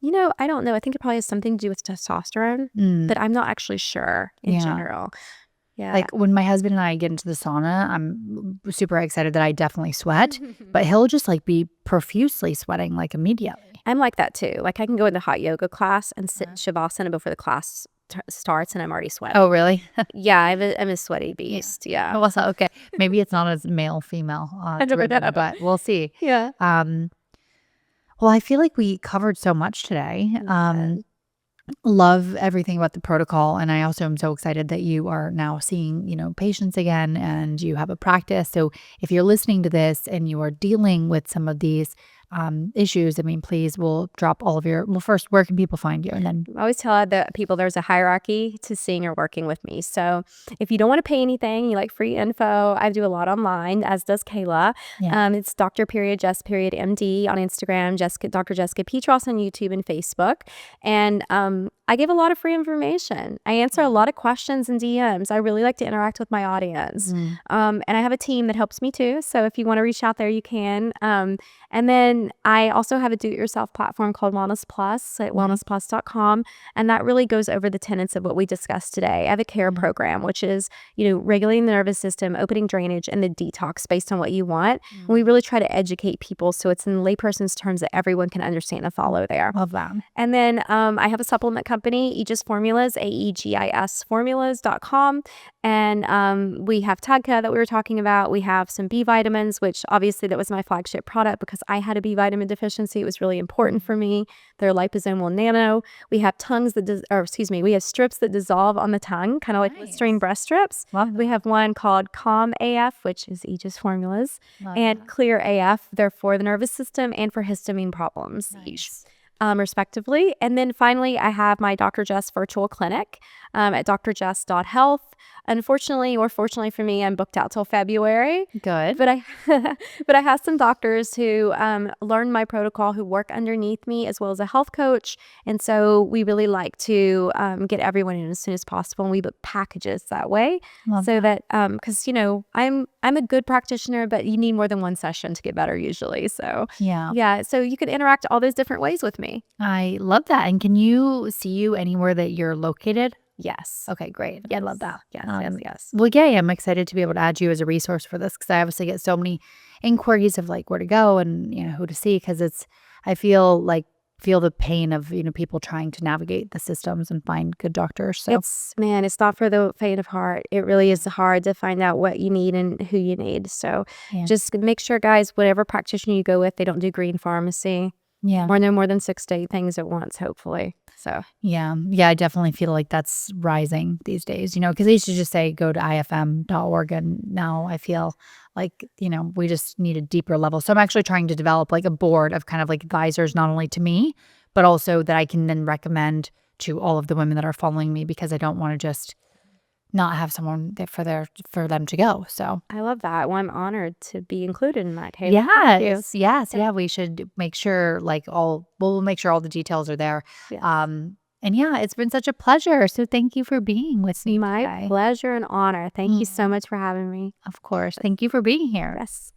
Speaker 1: I don't know. I think it probably has something to do with testosterone, but I'm not actually sure in general. Yeah.
Speaker 2: Like when my husband and I get into the sauna, I'm super excited that I definitely sweat, but he'll just like be profusely sweating like immediately.
Speaker 1: I'm like that too. Like I can go in the hot yoga class and sit in Shavasana before the class starts and I'm already sweating.
Speaker 2: Oh, really?
Speaker 1: Yeah, I'm a sweaty beast. Yeah.
Speaker 2: Well, so, okay. Maybe it's not as male, female, driven, but we'll see.
Speaker 1: Yeah.
Speaker 2: Well, I feel like we covered so much today. Love everything about the protocol. And I also am so excited that you are now seeing, patients again and you have a practice. So if you're listening to this and you are dealing with some of these issues, I mean, please, we'll drop all of first, where can people find you? And then
Speaker 1: I always tell the people there's a hierarchy to seeing or working with me. So if you don't want to pay anything, you like free info, I do a lot online, as does Kayla. It's Dr. Jess MD on Instagram, Dr. Jessica Petros on YouTube and Facebook. And I give a lot of free information. I answer a lot of questions and DMs. I really like to interact with my audience. And I have a team that helps me too. So if you want to reach out there, you can. And then I also have a do-it-yourself platform called Wellness Plus at wellnessplus.com. And that really goes over the tenets of what we discussed today. I have a care program, which is, regulating the nervous system, opening drainage, and the detox based on what you want. And we really try to educate people so it's in layperson's terms that everyone can understand and follow there.
Speaker 2: Love that.
Speaker 1: And then I have a supplement company, Aegis Formulas, AEGIS formulas.com. And we have Tadka that we were talking about. We have some B vitamins, which obviously that was my flagship product because I had a B vitamin deficiency. It was really important for me. They're liposomal nano. We have we have strips that dissolve on the tongue, kind of like Listerine breast strips. We have one called Calm AF, which is Aegis Formulas, and Clear AF. They're for the nervous system and for histamine problems. Respectively. And then finally, I have my Dr. Jess virtual clinic at drjess.health. Unfortunately, or fortunately for me, I'm booked out till February.
Speaker 2: Good.
Speaker 1: But I have some doctors who learn my protocol, who work underneath me, as well as a health coach. And so we really like to get everyone in as soon as possible. And we book packages that way. That because I'm a good practitioner, but you need more than one session to get better usually. So so you could interact all those different ways with me.
Speaker 2: I love that. And can you see you anywhere that you're located?
Speaker 1: Yes.
Speaker 2: Okay, great. I love that.
Speaker 1: Yes.
Speaker 2: Well, yeah, I'm excited to be able to add you as a resource for this because I obviously get so many inquiries of like where to go and who to see because I feel like feel the pain of, people trying to navigate the systems and find good doctors. So
Speaker 1: It's not for the faint of heart. It really is hard to find out what you need and who you need. So
Speaker 2: yeah.
Speaker 1: just make sure, guys, whatever practitioner you go with, they don't do green pharmacy
Speaker 2: Yeah.
Speaker 1: or no more than 6 to 8 things at once, hopefully. So
Speaker 2: Yeah. I definitely feel like that's rising these days, because they used to just say go to ifm.org, and now I feel like, we just need a deeper level. So I'm actually trying to develop like a board of kind of like advisors, not only to me, but also that I can then recommend to all of the women that are following me, because I don't want to just not have someone there for them to go. So
Speaker 1: I love that. Well, I'm honored to be included in that, Taylor. Thank you.
Speaker 2: yes, yeah. We should make sure we'll make sure all the details are there.
Speaker 1: Yes.
Speaker 2: And yeah, it's been such a pleasure. So thank you for being with me
Speaker 1: My
Speaker 2: today.
Speaker 1: pleasure and honor. Thank you so much for having me.
Speaker 2: Of course. Thank you for being here.
Speaker 1: Yes.